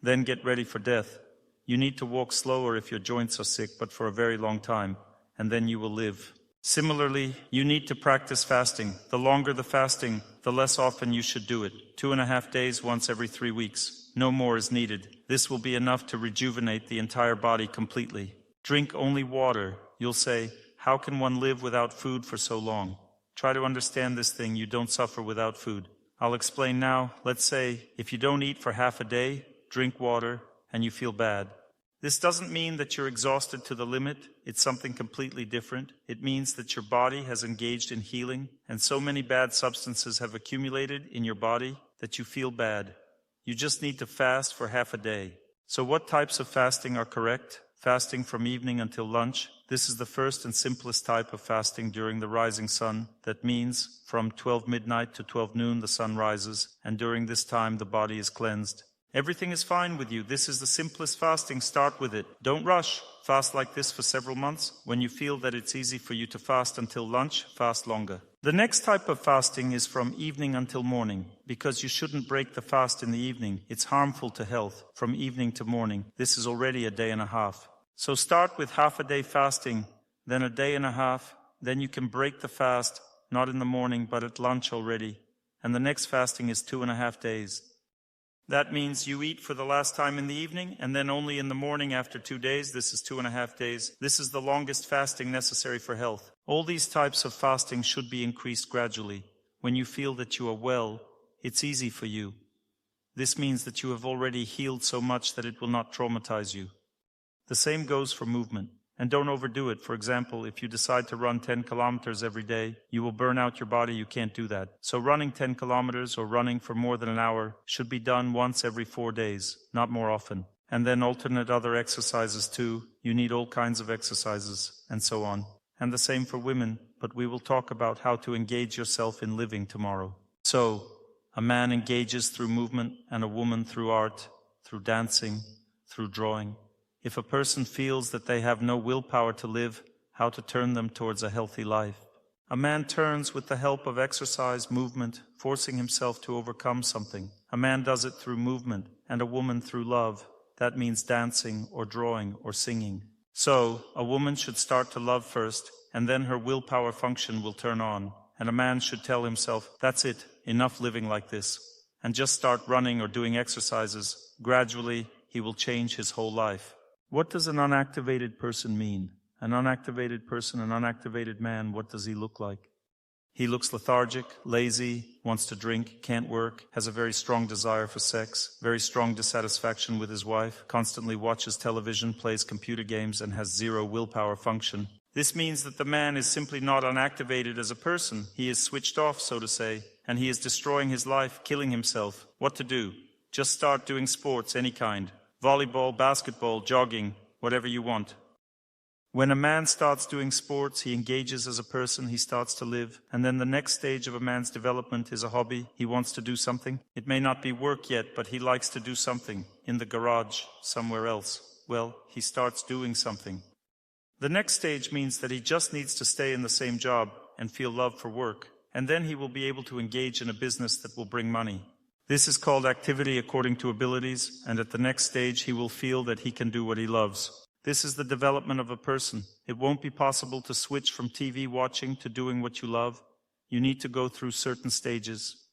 then get ready for death. You need to walk slower if your joints are sick, but for a very long time, and then you will live. Similarly, you need to practice fasting. The longer the fasting, the less often you should do it. 2.5 days once every 3 weeks. No more is needed. This will be enough to rejuvenate the entire body completely. Drink only water. You'll say, how can one live without food for so long? Try to understand this thing. You don't suffer without food. I'll explain now. Let's say, if you don't eat for half a day, drink water, and you feel bad. This doesn't mean that you're exhausted to the limit. It's something completely different. It means that your body has engaged in healing, and so many bad substances have accumulated in your body that you feel bad. You just need to fast for half a day. So what types of fasting are correct? Fasting from evening until lunch. This is the first and simplest type of fasting during the rising sun. That means from 12 midnight to 12 noon the sun rises, and during this time the body is cleansed. Everything is fine with you. This is the simplest fasting. Start with it. Don't rush. Fast like this for several months. When you feel that it's easy for you to fast until lunch, fast longer. The next type of fasting is from evening until morning, because you shouldn't break the fast in the evening. It's harmful to health. From evening to morning, this is already a day and a half. So start with half a day fasting, then a day and a half, then you can break the fast, not in the morning, but at lunch already. And the next fasting is 2.5 days. That means you eat for the last time in the evening, and then only in the morning after 2 days. This is 2.5 days. This is the longest fasting necessary for health. All these types of fasting should be increased gradually. When you feel that you are well, it's easy for you. This means that you have already healed so much that it will not traumatize you. The same goes for movement. And don't overdo it. For example, if you decide to run 10 kilometers every day, you will burn out your body. You can't do that. So running 10 kilometers or running for more than an hour should be done once every 4 days, not more often. And then alternate other exercises too. You need all kinds of exercises, and so on. And the same for women, but we will talk about how to engage yourself in living tomorrow. So, a man engages through movement, and a woman through art, through dancing, through drawing. If a person feels that they have no willpower to live, how to turn them towards a healthy life. A man turns with the help of exercise, movement, forcing himself to overcome something. A man does it through movement, and a woman through love. That means dancing or drawing or singing. So, a woman should start to love first, and then her willpower function will turn on. And a man should tell himself, that's it, enough living like this. And just start running or doing exercises. Gradually, he will change his whole life. What does an unactivated person mean? An unactivated person, an unactivated man, what does he look like? He looks lethargic, lazy, wants to drink, can't work, has a very strong desire for sex, very strong dissatisfaction with his wife, constantly watches television, plays computer games, and has zero willpower function. This means that the man is simply not unactivated as a person. He is switched off, so to say, and he is destroying his life, killing himself. What to do? Just start doing sports, any kind. Volleyball, basketball, jogging, whatever you want. When a man starts doing sports, he engages as a person, he starts to live. And then the next stage of a man's development is a hobby. He wants to do something. It may not be work yet, but he likes to do something. In the garage, somewhere else. Well, he starts doing something. The next stage means that he just needs to stay in the same job and feel love for work. And then he will be able to engage in a business that will bring money. This is called activity according to abilities, and at the next stage he will feel that he can do what he loves. This is the development of a person. It won't be possible to switch from TV watching to doing what you love. You need to go through certain stages.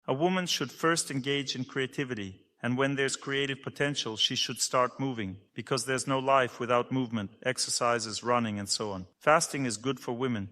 A woman should first engage in creativity, and when there's creative potential, she should start moving, because there's no life without movement, exercises, running, and so on. Fasting is good for women.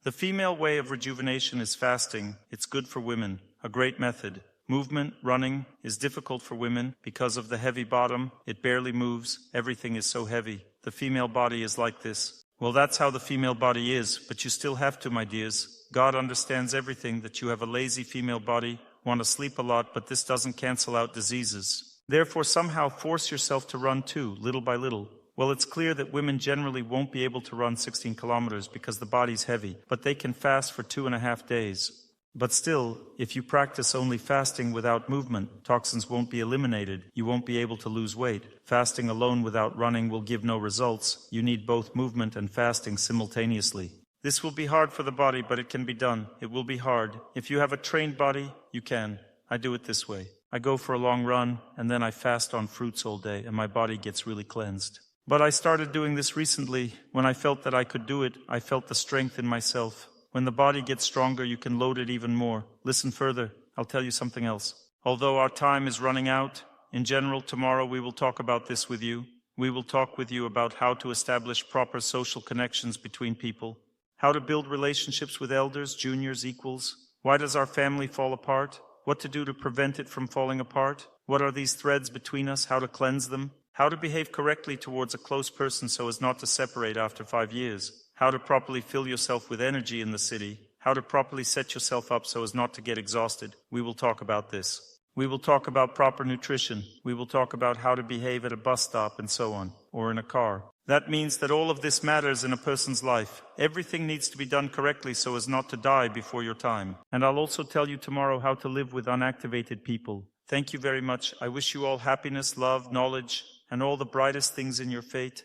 The female way of rejuvenation is fasting. It's good for women. A great method. Movement, running, is difficult for women because of the heavy bottom. It barely moves. Everything is so heavy. The female body is like this. Well, that's how the female body is, but you still have to, my dears. God understands everything, that you have a lazy female body, want to sleep a lot, but this doesn't cancel out diseases. Therefore, somehow force yourself to run too, little by little. Well, it's clear that women generally won't be able to run 16 kilometers because the body's heavy, but they can fast for 2.5 days. But still, if you practice only fasting without movement, toxins won't be eliminated. You won't be able to lose weight. Fasting alone without running will give no results. You need both movement and fasting simultaneously. This will be hard for the body, but it can be done. It will be hard. If you have a trained body, you can. I do it this way. I go for a long run, and then I fast on fruits all day, and my body gets really cleansed. But I started doing this recently. When I felt that I could do it, I felt the strength in myself. When the body gets stronger, you can load it even more. Listen further. I'll tell you something else. Although our time is running out, in general, tomorrow we will talk about this with you. We will talk with you about how to establish proper social connections between people, how to build relationships with elders, juniors, equals. Why does our family fall apart? What to do to prevent it from falling apart? What are these threads between us? How to cleanse them? How to behave correctly towards a close person so as not to separate after 5 years? How to properly fill yourself with energy in the city? How to properly set yourself up so as not to get exhausted? We will talk about this. We will talk about proper nutrition. We will talk about how to behave at a bus stop and so on, or in a car. That means that all of this matters in a person's life. Everything needs to be done correctly so as not to die before your time. And I'll also tell you tomorrow how to live with unactivated people. Thank you very much. I wish you all happiness, love, knowledge, and all the brightest things in your fate.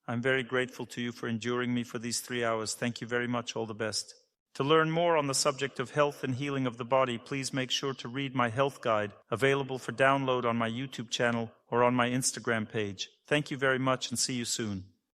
I'm very grateful to you for enduring me for these 3 hours. Thank you very much. All the best. To learn more on the subject of health and healing of the body, please make sure to read my health guide, available for download on my YouTube channel or on my Instagram page. Thank you very much and see you soon.